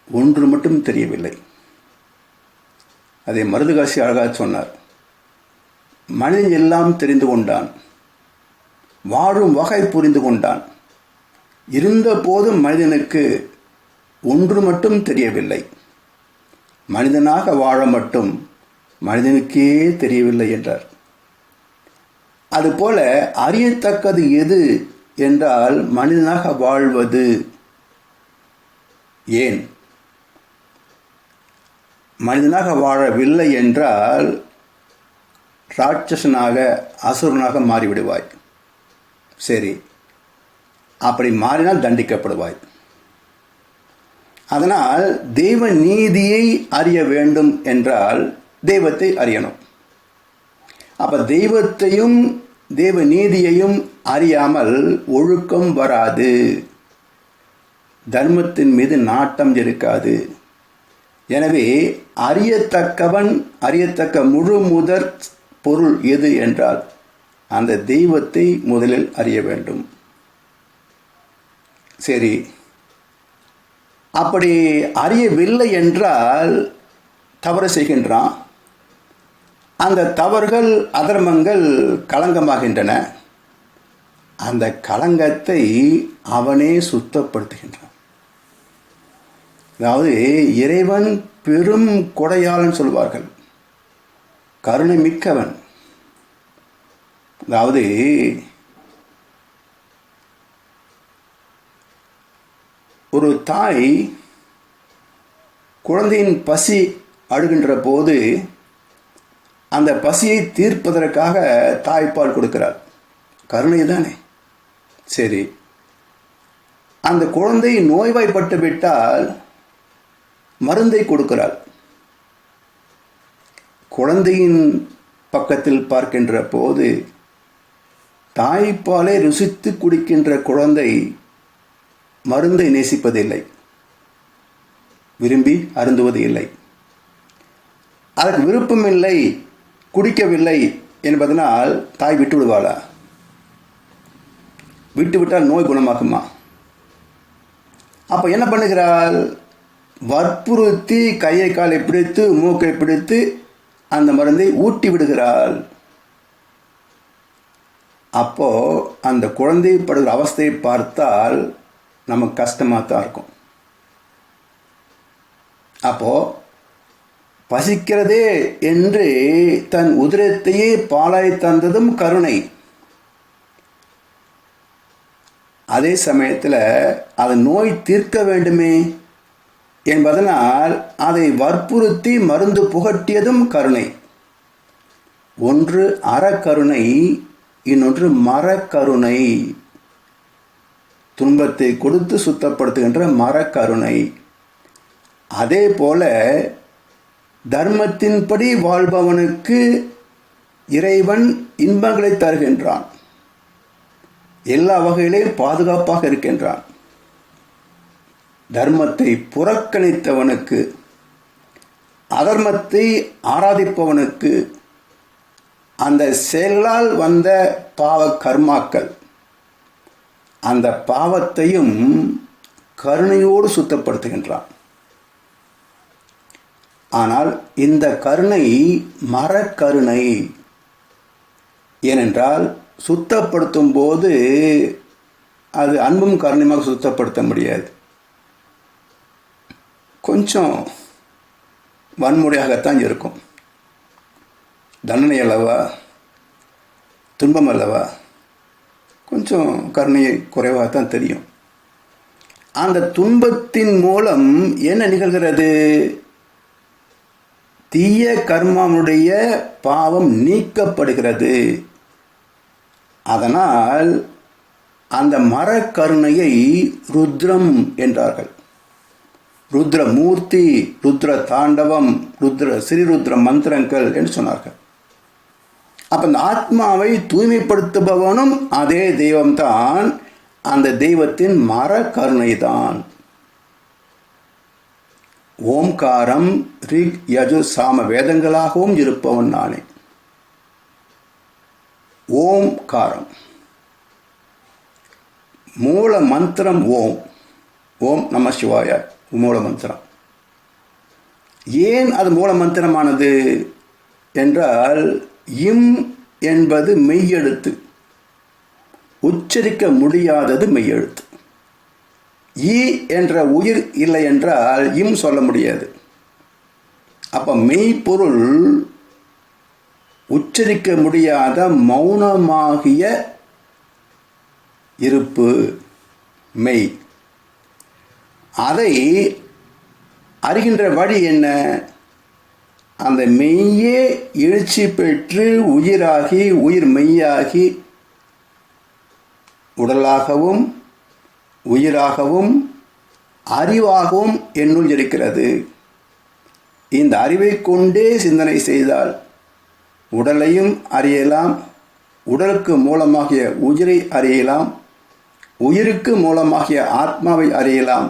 ஒன்று மட்டும் தெரியவில்லை. அதை மருதுகாசி அழகாக சொன்னார். மனிதன் எல்லாம் தெரிந்து கொண்டான், வாழும் வகை புரிந்து கொண்டான். இருந்த போதும் மனிதனுக்கு ஒன்று மட்டும் தெரியவில்லை. மனிதனாக வாழ மட்டும் மனிதனுக்கே தெரியவில்லை என்றார். அதுபோல அறியத்தக்கது எது என்றால் மனிதனாக வாழ்வது. ஏன் மனிதனாக வாழவில்லை என்றால் ராட்சசனாக, அசுரனாக மாறிவிடுவாய். சரி, அப்படி மாறினால் தண்டிக்கப்படுவாய். அதனால் தெய்வ நீதியை அறிய வேண்டும் என்றால் தெய்வத்தை அறியணும். அப்போ தெய்வத்தையும் தெய்வ நீதியையும் அறியாமல் ஒழுக்கம் வராது, தர்மத்தின் மீது நாட்டம் இருக்காது. எனவே அறியத்தக்க முழு முதற் பொருள் எது என்றால் அந்த தெய்வத்தை முதலில் அறிய வேண்டும். சரி, அப்படி அறியவில்லை என்றால் தவறு செய்கின்றான். அந்த தவறுகள் அதர்மங்கள் களங்கமாகின்றன. அந்த களங்கத்தை அவனே சுத்தப்படுத்துகின்றான். அதாவது இறைவன் பெரும் கொடையாளன் சொல்வார்கள், கருணை மிக்கவன். அதாவது ஒரு தாய் குழந்தையின் பசி அழுகின்ற போது அந்த பசியை தீர்ப்பதற்காக தாய்ப்பால் கொடுக்கிறார். கருணை தானே. சரி, அந்த குழந்தை நோய்வாய்ப்பட்டு விட்டால் மருந்தை கொடுக்கிறார். குழந்தையின் பக்கத்தில் பார்க்கின்ற போது தாய்ப்பாலை ருசித்து குடிக்கின்ற குழந்தை மருந்தை நேசிப்பதில்லை, விரும்பி அருந்துவது இல்லை. அதற்கு விருப்பமில்லை, குடிக்கவில்லை என்பதனால் தாய் விட்டு விடுவாளா? விட்டுவிட்டால் நோய் குணமாகுமா? அப்போ என்ன பண்ணுகிறாள்? வற்புறுத்தி கையை காலை பிடித்து மூக்கை பிடித்து அந்த மருந்தை ஊட்டி விடுகிறாள். அப்போ அந்த குழந்தை படுகிற அவஸ்தையை பார்த்தால் நமக்கு கஷ்டமாக தான் இருக்கும். அப்போ பசிக்கிறதே என்று தன் உதிரத்தையே பாலாய் தந்ததும் கருணை. அதே சமயத்தில் அது நோய் தீர்க்க வேண்டுமே என்பதனால் அதை வற்புறுத்தி மருந்து புகட்டியதும் கருணை. ஒன்று அறக்கருணை, இன்னொன்று மரக்கருணை. துன்பத்தை கொடுத்து சுத்தப்படுத்துகின்ற மரக்கருணை. அதே போல தர்மத்தின்படி வாழ்பவனுக்கு இறைவன் இன்பங்களை தருகின்றான், எல்லா வகையிலும் பாதுகாப்பாக இருக்கின்றான். தர்மத்தை புறக்கணித்தவனுக்கு, அதர்மத்தை ஆராதிப்பவனுக்கு அந்த செயலால் வந்த பாவ கர்மாக்கள், அந்த பாவத்தையும் கருணையோடு சுத்தப்படுத்துகின்றான். ஆனால் இந்த கருணை மரக்கருணை. ஏனென்றால் சுத்தப்படுத்தும் போது அது அன்பும் கருணையாக சுத்தப்படுத்த முடியாது. கொஞ்சம் வன்முறையாகத்தான் இருக்கும். தண்டனை அல்லவா, துன்பம் அல்லவா, கொஞ்சம் கருணை குறைவாகத்தான் தெரியும். அந்த துன்பத்தின் மூலம் என்ன நிகழ்கிறது? தீய கர்மாவுடைய பாவம் நீக்கப்படுகிறது. அதனால் அந்த மரக்கருணையை ருத்ரம் என்றார்கள். ருத்ரமூர்த்தி, ருத்ர தாண்டவம், ஸ்ரீருத்ர மந்திரங்கள் என்று சொன்னார்கள். அப்ப அந்த ஆத்மாவை தூய்மைப்படுத்துபவனும் அதே தெய்வம்தான். அந்த தெய்வத்தின் மரக்கருணை தான். ஓம்காரம் ரிக் யஜுர் சாம வேதங்களாகவும் இருப்பவன் நானே. ஓம்காரம் மூல மந்திரம். ஓம் ஓம் நம சிவாய மூல மந்திரம். ஏன் அது மூல மந்திரமானது என்றால், இம் என்பது மெய்யெழுத்து, உச்சரிக்க முடியாதது மெய்யெழுத்து. ஈ என்ற உயிர் இல்லை என்றால் இம் சொல்ல முடியாது. அப்ப மெய்ப்பொருள் உச்சரிக்க முடியாத மௌனமாகிய இருப்பு மெய். அதை அறிகின்ற வழி என்ன? அந்த மெய்யே எழுச்சி பெற்று உயிராகி, உயிர் மெய்யாகி, உடலாகவும் உயிராகவும் அறிவாகவும் என்னுள் இருக்கிறது. இந்த அறிவை கொண்டே சிந்தனை செய்தால் உடலையும் அறியலாம், உடலுக்கு மூலமாகிய உயிரை அறியலாம், உயிருக்கு மூலமாகிய ஆத்மாவை அறியலாம்,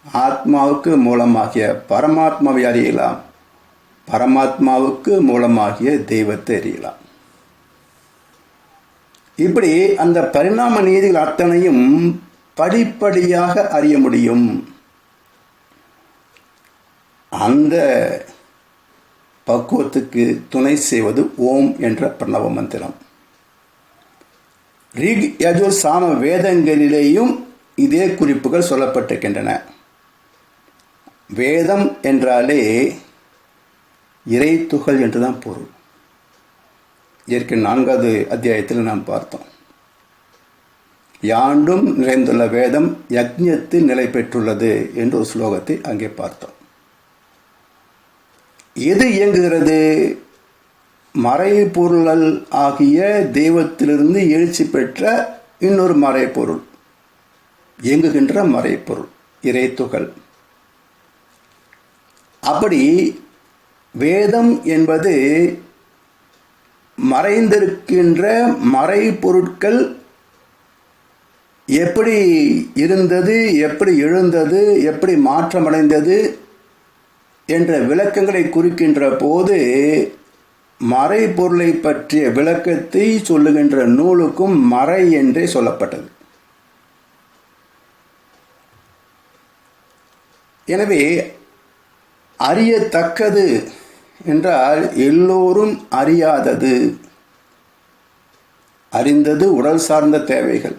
ஆத்மாவுக்கு மூலமாகிய பரமாத்மாவை அறியலாம், பரமாத்மாவுக்கு மூலமாகிய தெய்வத்தை அறியலாம். இப்படி அந்த பரிணாம நீதிகள் அத்தனையும் படிப்படியாக அறிய முடியும். அந்த பக்குவத்துக்கு துணை செய்வது ஓம் என்ற பிரணவ மந்திரம். ரிக் யஜுர் சாம வேதங்களிலேயும் இதே குறிப்புகள் சொல்லப்பட்டிருக்கின்றன. வேதம் என்றாலே இறை துகள் என்றுதான் பொருள். ஏற்கனவே 4வது அத்தியாயத்தில் நாம் பார்த்தோம். யாண்டும் நிறைந்துள்ள வேதம் யக்ஞத்தில் நிலை பெற்றுள்ளது என்ற ஒரு ஸ்லோகத்தை அங்கே பார்த்தோம். எது இயங்குகிறது? மறைபொருள் ஆகிய தெய்வத்திலிருந்து எழுச்சி பெற்ற இன்னொரு மறைபொருள், இயங்குகின்ற மறைபொருள் இறை துகள். அப்படி வேதம் என்பது மறைந்திருக்கின்ற மறைபொருட்கள் எப்படி இருந்தது, எப்படி எழுந்தது, எப்படி மாற்றமடைந்தது என்ற விளக்கங்களை குறிக்கின்ற போது மறைபொருளை பற்றிய விளக்கத்தை சொல்லுகின்ற நூலுக்கும் மறை என்றே சொல்லப்பட்டது. எனவே அறியத்தக்கது என்றால் எல்லோரும் அறியாதது. அறிந்தது உடல் சார்ந்த தேவைகள்,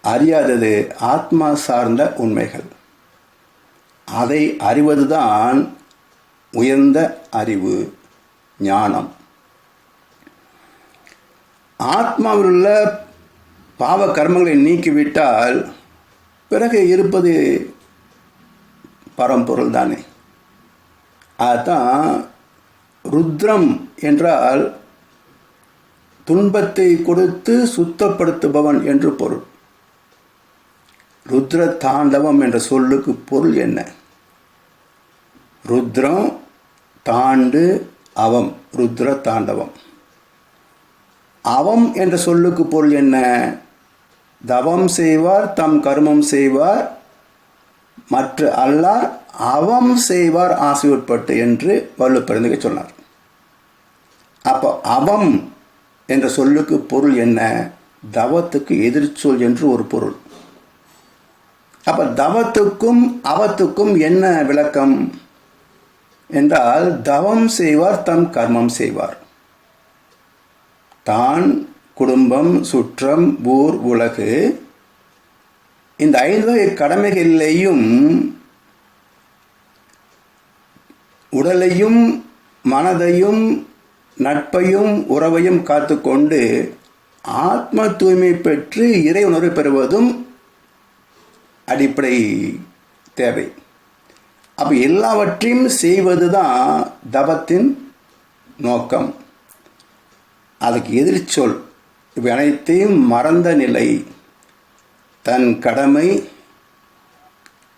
அறியாதது ஆத்மா சார்ந்த உண்மைகள். அதை அறிவதுதான் உயர்ந்த அறிவு, ஞானம். ஆத்மாவில் உள்ள பாவ கர்மங்களை நீக்கிவிட்டால் பிறகு இருப்பது பரம்பொருள் தானே. அதுதான் ருத்ரம் என்றால் துன்பத்தை கொடுத்து சுத்தப்படுத்துபவன் என்று பொருள். ருத்ர தாண்டவம் என்ற சொல்லுக்கு பொருள் என்ன? ருத்ரம் தாண்டு அவம், ருத்ர தாண்டவம். அவம் என்ற சொல்லுக்கு பொருள் என்ன? தவம் செய்வார் தம் கர்மம் செய்வார், மற்ற அல்லார் அவம் செய்வார் ஆசை உட்பட்டு என்று வள்ளுவப்பெருந்தகை சொன்னார். அப்போ அவம் என்ற சொல்லுக்கு பொருள் என்ன? தவத்துக்கு எதிர்ச்சொல் என்று ஒரு பொருள். அப்ப தவத்துக்கும் அவத்துக்கும் என்ன விளக்கம் என்றால், தவம் செய்வார் தம் கர்மம் செய்வார். தான், குடும்பம், சுற்றம், ஊர், உலகு, இந்த 5 வகை கடமைகளிலேயும் உடலையும் மனதையும் நட்பையும் உறவையும் காத்துக்கொண்டு ஆத்ம தூய்மை பெற்று இறை உணர்வை பெறுவதும் அடிப்படை தேவை. அப்போ எல்லாவற்றையும் செய்வதுதான் தவத்தின் நோக்கம். அதுக்கு எதிர்ச்சொல் இவை அனைத்தையும் மறந்த நிலை, தன் கடமை,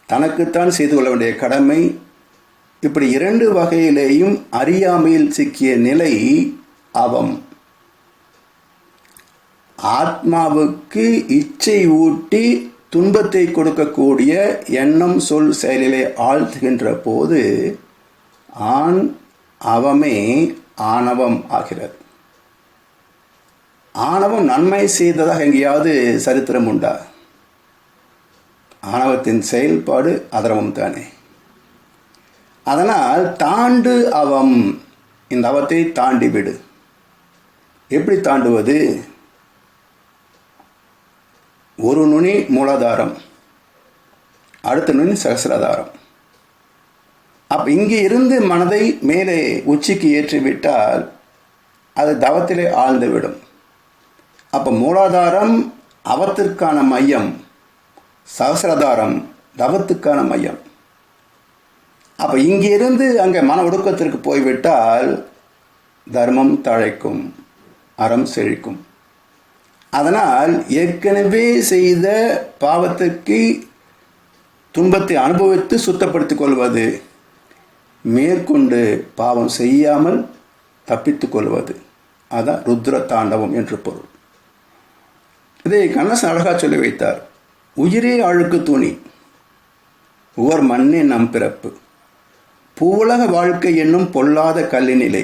தனக்குத்தான் செய்து கொள்ள வேண்டிய கடமை, இப்படி 2 வகையிலேயும் அறியாமையில் சிக்கிய நிலை அவம். ஆத்மாவுக்கு இச்சை ஊட்டி துன்பத்தை கொடுக்கக்கூடிய எண்ணம், சொல், செயலிலே ஆழ்த்துகின்ற போது ஆண் அவமே ஆணவம் ஆகிறது. ஆணவம் நன்மை செய்ததாக எங்கேயாவது சரித்திரம் உண்டா? ஆணவத்தின் செயல்பாடு அதர்மம் தானே. அதனால் தாண்டு அவம், இந்த அவத்தை தாண்டி விடு. எப்படி தாண்டுவது? ஒரு நுனி மூலாதாரம், அடுத்த நுனி சகசிராதாரம். அப்போ இங்கே இருந்து மனதை மேலே உச்சிக்கு ஏற்றிவிட்டால் அது தவத்திலே ஆழ்ந்து விடும். அப்போ மூலாதாரம் அவத்திற்கான மையம், சகசிராதாரம் தவத்துக்கான மையம். அப்போ இங்கிருந்து அங்கே மன ஒடுக்கத்திற்கு போய்விட்டால் தர்மம் தழைக்கும், அறம் செழிக்கும். அதனால் ஏற்கனவே செய்த பாவத்துக்கு துன்பத்தை அனுபவித்து சுத்தப்படுத்திக் கொள்வது, மேற்கொண்டு பாவம் செய்யாமல் தப்பித்துக் கொள்வது. அதான் ருத்ர தாண்டவம் என்று பொருள். இதை கண்ணசன் அழகா சொல்லி வைத்தார். உயிரே அழுக்கு துணி, உவர் மண்ணே நம் பிறப்பு, பூவுலக வாழ்க்கை என்னும் பொல்லாத கல்லினிலே,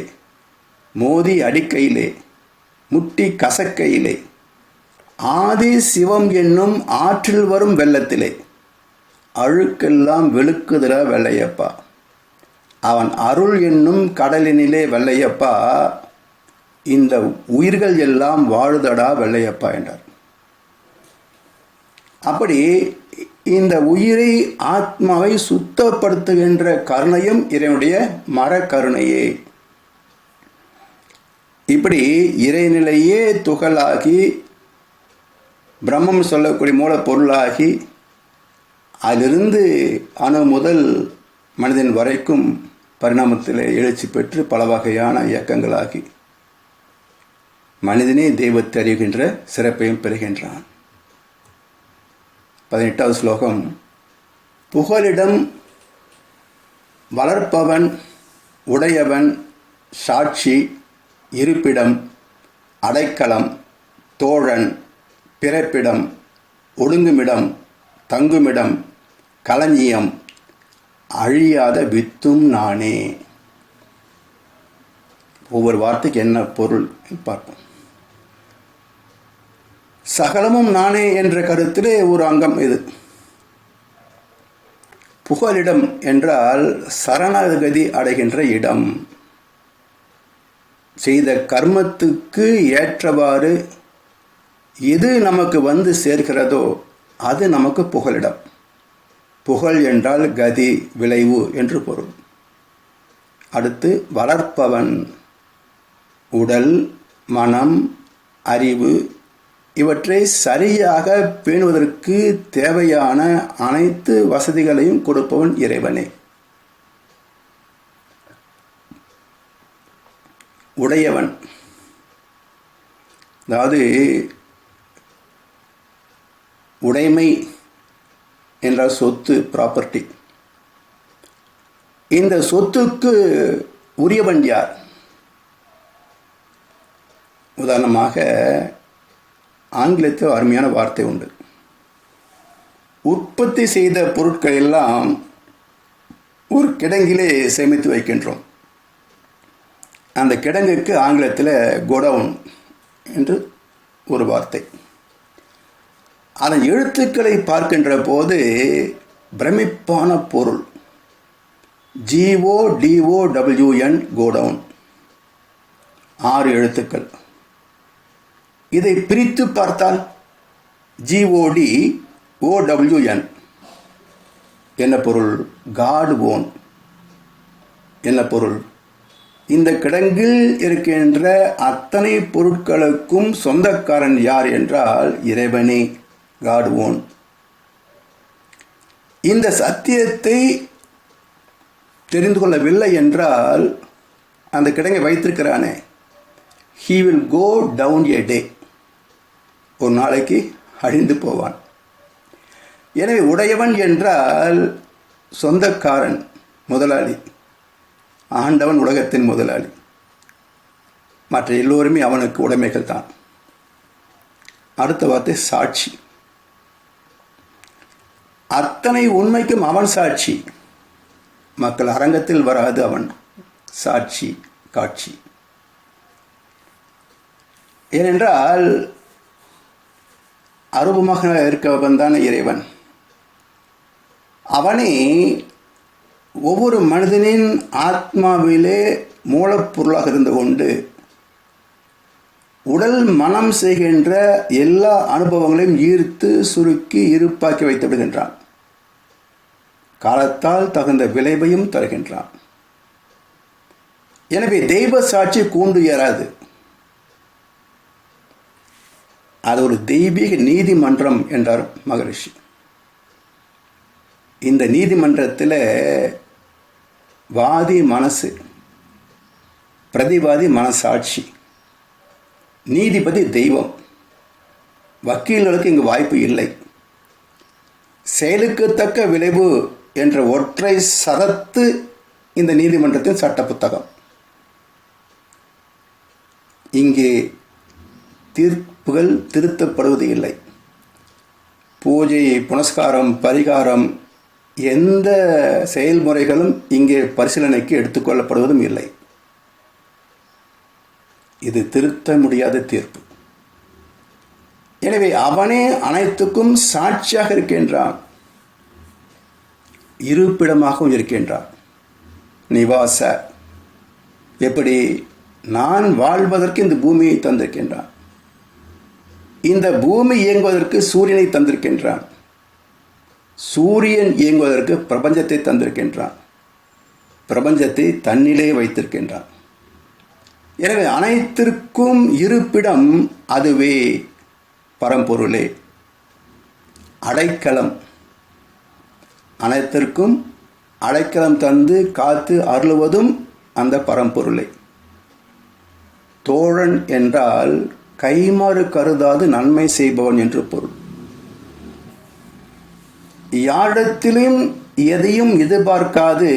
மோதி அடிக்கையிலே, முட்டி கசக்கையிலே, ஆதி சிவம் என்னும் ஆற்றில் வரும் வெள்ளத்திலே, அழுக்கெல்லாம் வெளுக்குதிர வெள்ளையப்பா, அவன் அருள் என்னும் கடலினிலே வெள்ளையப்பா, இந்த உயிர்கள் எல்லாம் வாழுதடா வெள்ளையப்பா என்றார். அப்படி இந்த உயிரை ஆத்மாவை சுத்தப்படுத்துகின்ற கருணையும் இறைவனுடைய மரக்கருணையே. இப்படி இறைநிலையே துகளாகி பிரம்மம் சொல்லக்கூடிய மூலப்பொருளாகி அதிலிருந்து அணு முதல் மனிதன் வரைக்கும் பரிணாமத்தில் எழுச்சி பெற்று பல வகையான இயக்கங்களாகி மனிதனே தெய்வத்தை அறிகின்ற சிறப்பையும் பெறுகின்றான். 18வது ஸ்லோகம். புகலிடம் வளர்ப்பவன், உடையவன், சாட்சி, இருப்பிடம், அடைக்கலம், தோழன், பிறப்பிடம், ஒடுங்குமிடம், தங்குமிடம், களஞ்சியம், அழியாத வித்தும் நானே. ஒவ்வொரு வார்த்தைக்கு என்ன பொருள் பார்ப்போம். சகலமும் நானே என்ற கருத்திலே ஒரு அங்கம் இது. புகலிடம் என்றால் சரணாகதி அடைகின்ற இடம். செய்த கர்மத்துக்கு ஏற்றவாறு எது நமக்கு வந்து சேர்கிறதோ அது நமக்கு புகலிடம். புகழ் என்றால் கதி, விளைவு என்று பொருள். அடுத்து வளர்ப்பவன், உடல், மனம், அறிவு இவற்றை சரியாக பேணுவதற்கு தேவையான அனைத்து வசதிகளையும் கொடுப்பவன் இறைவனே. உடையவன், அதாவது உடைமை என்றால் சொத்து, ப்ராப்பர்ட்டி. இந்த சொத்துக்கு உரியவன் யார்? உதாரணமாக ஆங்கிலத்தில் அருமையான வார்த்தை உண்டு. உற்பத்தி செய்த பொருட்கள் எல்லாம் ஒரு கிடங்கிலே சேமித்து வைக்கின்றோம். அந்த கிடங்குக்கு ஆங்கிலத்தில் கோடவுன் என்று ஒரு வார்த்தை. அதன் எழுத்துக்களை பார்க்கின்ற போது பிரமிப்பான பொருள். GODOWN, கோடவுன். 6 எழுத்துக்கள். இதை பிரித்து பார்த்தால் GODOWN என்ன பொருள்? God own. என்ன பொருள்? இந்த கிடங்கில் இருக்கின்ற அத்தனை பொருட்களுக்கும் சொந்தக்காரன் யார் என்றால் இறைவனே, காட் ஓன். இந்த சத்தியத்தை தெரிந்து கொள்ளவில்லை என்றால் அந்த கிடங்கை வைத்திருக்கிறானே, he will go down a day, ஒரு நாளைக்கு அழிந்து போவான். எனவே உடையவன் என்றால் சொந்தக்காரன், முதலாளி. ஆண்டவன் உலகத்தின் முதலாளி, மற்ற எல்லோருமே அவனுக்கு உடைமைகள் தான். அடுத்த வார்த்தை சாட்சி. அத்தனை உண்மைக்கும் அவன் சாட்சி. மக்கள் அரங்கத்தில் வராது, அவன் சாட்சி, காட்சி. ஏனென்றால் அரூபமாக இருக்கவன் தான் இறைவன். அவனே ஒவ்வொரு மனிதனின் ஆத்மாவிலே மூலப்பொருளாக இருந்து கொண்டு உடல், மனம் செய்கின்ற எல்லா அனுபவங்களையும் ஈர்த்து சுருக்கி இருப்பாக்கி வைத்து விடுகின்றான். காலத்தால் தகுந்த விளைவையும் தருகின்றான். எனவே தெய்வ சாட்சி கூண்டு ஏறாது. அது ஒரு தெய்வீக நீதிமன்றம் என்றார் மகரிஷி. இந்த நீதிமன்றத்தில் வாதி மனசு, பிரதிவாதி மனசாட்சி, நீதிபதி தெய்வம். வக்கீல்களுக்கு இங்கு வாய்ப்பு இல்லை. செயலுக்கு தக்க விளைவு என்ற ஒற்றை சரத்து இந்த நீதிமன்றத்தின் சட்ட புத்தகம். இங்கே தீர்ப்புகள் திருத்தப்படுவது இல்லை. பூஜை, புனஸ்காரம், பரிகாரம் எந்த செயல்முறைகளும் இங்கே பரிசீலனைக்கு எடுத்துக்கொள்ளப்படுவதும் இல்லை. இது திருத்த முடியாத தீர்ப்பு. எனவே அவனே அனைத்துக்கும் சாட்சியாக இருக்கின்றான், இருப்பிடமாகவும் இருக்கின்றான். நிவாச, எப்படி நான் வாழ்வதற்கு இந்த பூமியை தந்திருக்கின்றான், இந்த பூமி இயங்குவதற்கு சூரியனை தந்திருக்கின்றான், சூரியன் இயங்குவதற்கு பிரபஞ்சத்தை தந்திருக்கின்றான், பிரபஞ்சத்தை தன்னிலே வைத்திருக்கின்றான். எனவே அனைத்திற்கும் இருப்பிடம் அதுவே பரம்பொருளே, அடைக்கலம். அனைத்திற்கும் அடைக்கலம் தந்து காத்து அருளுவதும் அந்த பரம்பொருளை. தோழன் என்றால் கைமாறு கருதாது நன்மை செய்பவன் என்று பொருள். யாரிடத்திலும் எதையும் எதிர்பார்க்காது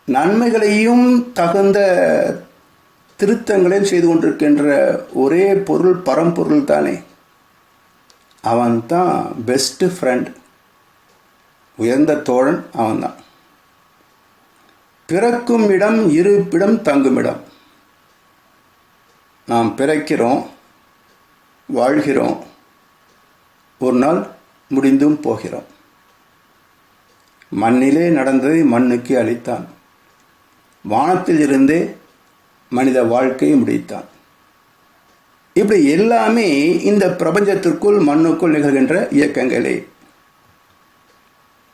நன்மைகளையும் தகுந்த திருத்தங்களையும் செய்து கொண்டிருக்கின்ற ஒரே பொருள் பரம்பொருள் தானே. அவன்தான் பெஸ்ட் ஃப்ரெண்ட், உயர்ந்த தோழன் அவன்தான். பிறக்கும் இடம் இருப்பிடம் தங்குமிடம். நாம் பிறக்கிறோம், வாழ்கிறோம், ஒரு நாள் முடிந்தும் போகிறோம். மண்ணிலே நடந்ததை மண்ணுக்கு அளித்தான், வானத்தில் இருந்தே மனித வாழ்க்கையை முடித்தான். இப்படி எல்லாமே இந்த பிரபஞ்சத்திற்குள் மண்ணுக்குள் நிகழ்கின்ற இயக்கங்களே.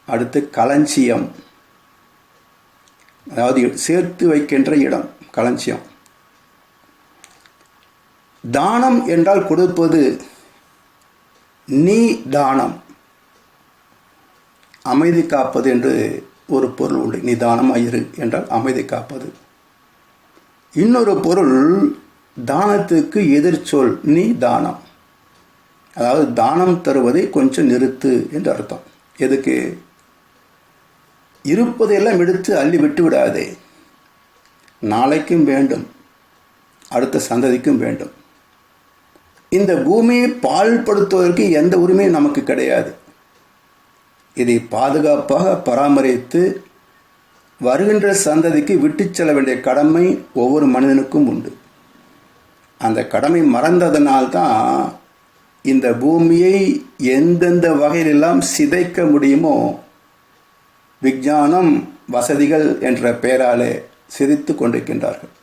அடுத்து களஞ்சியம், அதாவது சேர்த்து வைக்கின்ற இடம், களஞ்சியம். தானம் என்றால் கொடுப்பது, நீ தானம், அமைதி காப்பது என்று ஒரு பொருள் உண்டு. நிதானமாயிரு என்றால் அமைதி காப்பது. இன்னொரு பொருள் தானத்துக்கு எதிர்ச்சொல் நீ தானம், அதாவது தானம் தருவதை கொஞ்சம் நிறுத்து என்று அர்த்தம். எதுக்கு? இருப்பதையெல்லாம் எடுத்து அள்ளி விட்டு விடாதே, நாளைக்கும் வேண்டும், அடுத்த சந்ததிக்கும் வேண்டும். இந்த பூமியை பாழ்படுத்துவதற்கு எந்த உரிமையும் நமக்கு கிடையாது. இதை பாதுகாப்பாக பராமரித்து வருகின்ற சந்ததிக்கு விட்டு செல்ல வேண்டிய கடமை ஒவ்வொரு மனிதனுக்கும் உண்டு. அந்த கடமை மறந்ததனால்தான் இந்த பூமியை எந்தெந்த வகையிலெல்லாம் சிதைக்க முடியுமோ விஞ்ஞானம், வசதிகள் என்ற பெயராலே சிதைத்து கொண்டிருக்கின்றார்கள்.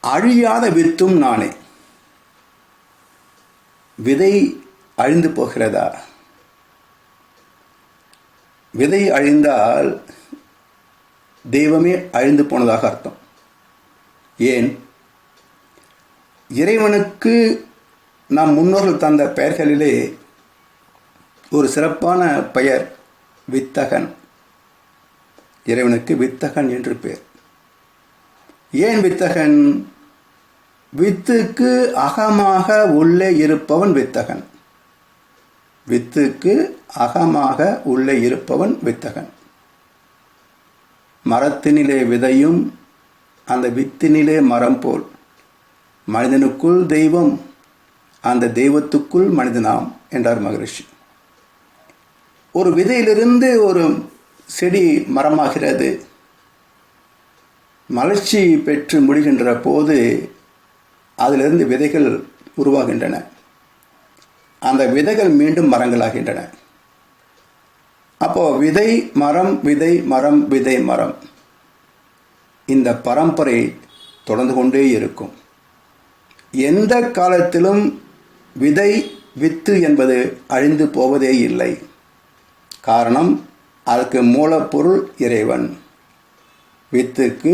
அழியாத வித்தும் நானே. விதை அழிந்து போகிறதா? விதை அழிந்தால் தெய்வமே அழிந்து போனதாக அர்த்தம். ஏன்? இறைவனுக்கு நம் முன்னோர்கள் தந்த பெயர்களிலே ஒரு சிறப்பான பெயர் வித்தகன். இறைவனுக்கு வித்தகன் என்று பெயர். ஏன் வித்தகன்? வித்துக்கு அகமாக உள்ளே இருப்பவன் வித்தகன். வித்துக்கு அகமாக உள்ளே இருப்பவன் வித்தகன். மரத்தினிலே விதையும் அந்த வித்தினிலே மரம் போல் மனிதனுக்குள் தெய்வம், அந்த தெய்வத்துக்குள் மனிதனாம் என்றார் மகரிஷி. ஒரு விதையிலிருந்து ஒரு செடி மரமாகிறது. மலர்ச்சி பெற்று முடிகின்ற போது அதிலிருந்து விதைகள் உருவாகின்றன. அந்த விதைகள் மீண்டும் மரங்களாகின்றன. அப்போ விதை மரம், விதை மரம், விதை மரம், இந்த பரம்பரை தொடர்ந்து கொண்டே இருக்கும். எந்த காலத்திலும் விதை, வித்து என்பது அழிந்து போவதே இல்லை. காரணம், அதற்கு மூலப்பொருள் இறைவன். வித்துக்கு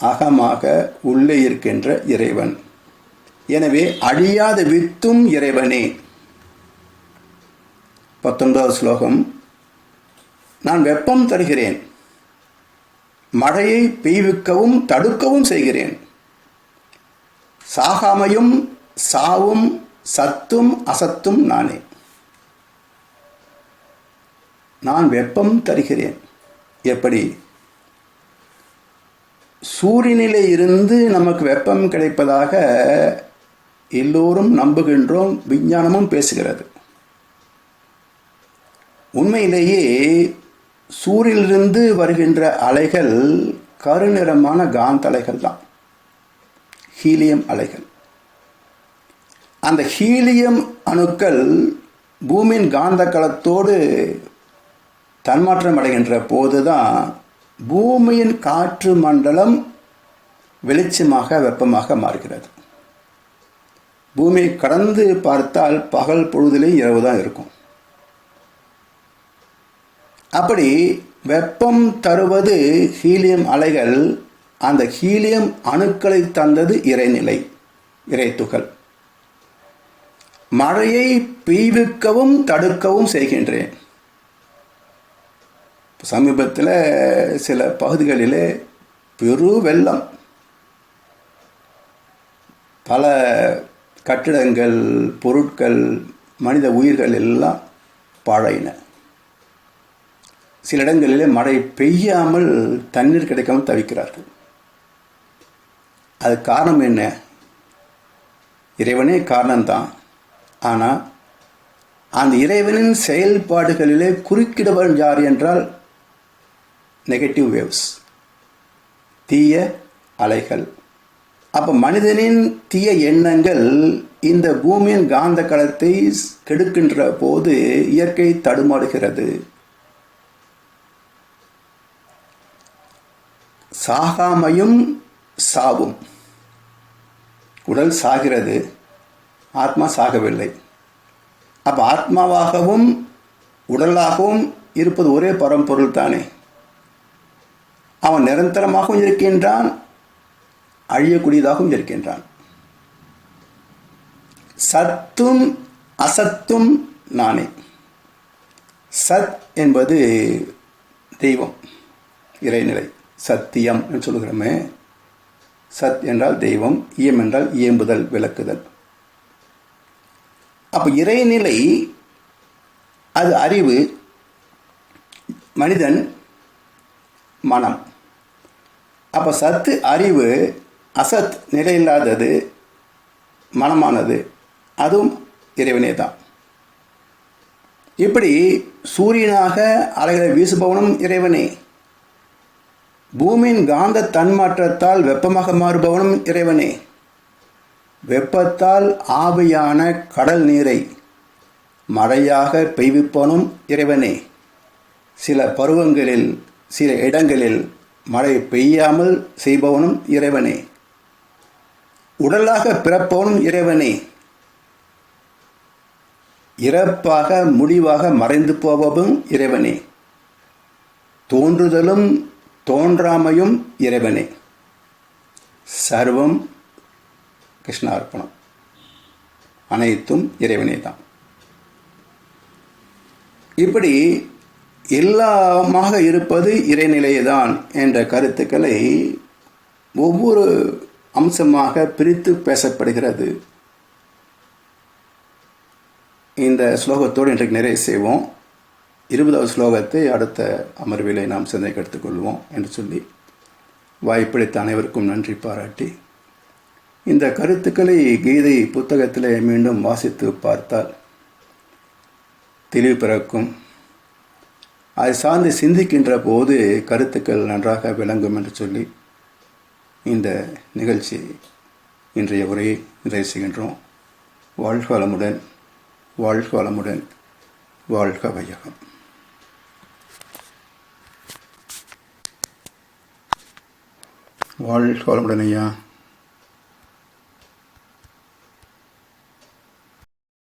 அகமாக உள்ளே இருக்கின்ற இறைவன். எனவே அழியாத வித்தும் இறைவனே. 19வது ஸ்லோகம். நான் வெப்பம் தருகிறேன், மழையை பெய்விக்கவும் தடுக்கவும் செய்கிறேன். சாகாமையும் சாவும் சத்தும் அசத்தும் நானே. நான் வெப்பம் தருகிறேன். எப்படி? சூரியனிலே இருந்து நமக்கு வெப்பம் கிடைப்பதாக எல்லோரும் நம்புகின்றோம், விஞ்ஞானமும் பேசுகிறது. உண்மையிலேயே சூரியனிலிருந்து வருகின்ற அலைகள் கருநிறமான காந்த அலைகள் தான், ஹீலியம் அலைகள். அந்த ஹீலியம் அணுக்கள் பூமியின் காந்த களத்தோடு தன்மாற்றம் அடைகின்ற போதுதான் பூமியின் காற்று மண்டலம் வெளிச்சமாக வெப்பமாக மாறுகிறது. பூமியை கடந்து பார்த்தால் பகல் பொழுதிலே இரவு தான் இருக்கும். அப்படி வெப்பம் தருவது ஹீலியம் அலைகள். அந்த ஹீலியம் அணுக்களை தந்தது இறைநிலை, இறைத்துகள். மழையை பெய்விக்கவும் தடுக்கவும் செய்கின்றேன். சமீபத்தில் சில பகுதிகளிலே பெரு வெள்ளம், பல கட்டிடங்கள், பொருட்கள், மனித உயிர்கள் எல்லாம் பாழாயின. சில இடங்களிலே மழை பெய்யாமல் தண்ணீர் கிடைக்காமல் தவிக்கிறார்கள். அது காரணம் என்ன? இறைவனே காரணம்தான். ஆனால் அந்த இறைவனின் செயல்பாடுகளிலே குறுக்கிடுவன் யார் என்றால் நெகட்டிவ் வேவ்ஸ், தீய அலைகள். அப்போ மனிதனின் தீய எண்ணங்கள் இந்த பூமியின் காந்த களத்தை கெடுக்கின்ற போது இயற்கை தடுமாறுகிறது. சாகாமையும் சாவும். உடல் சாகிறது, ஆத்மா சாகவில்லை. அப்போ ஆத்மாவாகவும் உடலாகவும் இருப்பது ஒரே பரம்பொருள் தானே. அவன் நிரந்தரமாகவும் இருக்கின்றான், அழியக்கூடியதாகவும் இருக்கின்றான். சத்தும் அசத்தும் நானே. சத் என்பது தெய்வம், இறைநிலை, சத்தியம் என்று சொல்கிறோமே. சத் என்றால் தெய்வம், இயம் என்றால் இயம்புதல், விளக்குதல். அப்போ இறைநிலை அது அறிவு, மனிதன் மனம். அப்போ சத்து அறிவு, அசத் நிலையில்லாதது மனமானது, அதுவும் இறைவனே தான். இப்படி சூரியனாக அலைகளை வீசுபவனும் இறைவனே, பூமியின் காந்த தன்மாற்றத்தால் வெப்பமாக மாறுபவனும் இறைவனே, வெப்பத்தால் ஆவியான கடல் நீரை மழையாக பெய்விப்பவனும் இறைவனே, சில பருவங்களில் சில இடங்களில் மழை பெய்யாமல் செய்பவனும் இறைவனே, உடலாக பிறப்பவனும் இறைவனே, இறப்பாக முடிவாக மறைந்து போவதும் இறைவனே, தோன்றுதலும் தோன்றாமையும் இறைவனே. சர்வம் கிருஷ்ணார்ப்பணம். அனைத்தும் இறைவனே தான். இப்படி எல்லாமாக இருப்பது இறைநிலையேதான் என்ற கருத்துக்களை ஒவ்வொரு அம்சமாக பிரித்து பேசப்படுகிறது. இந்த ஸ்லோகத்தோடு இன்றைக்கு நிறைவு செய்வோம். 20வது ஸ்லோகத்தை அடுத்த அமர்விலை நாம் சிந்தனைக்கு எடுத்துக்கொள்வோம் என்று சொல்லி வாய்ப்பளித்த அனைவருக்கும் நன்றி பாராட்டி, இந்த கருத்துக்களை கீதை புத்தகத்தில் மீண்டும் வாசித்து பார்த்தால் தெளிவு பிறக்கும். அதை சார்ந்து சிந்திக்கின்ற போது கருத்துக்கள் நன்றாக விளங்கும் என்று சொல்லி இந்த நிகழ்ச்சி இன்றைய உரையை நிறைவு செய்கின்றோம். வாழ்க வளமுடன், வாழ்க வளமுடன், வாழ்க வையகம். வாழ்க வளமுடன் ஐயா.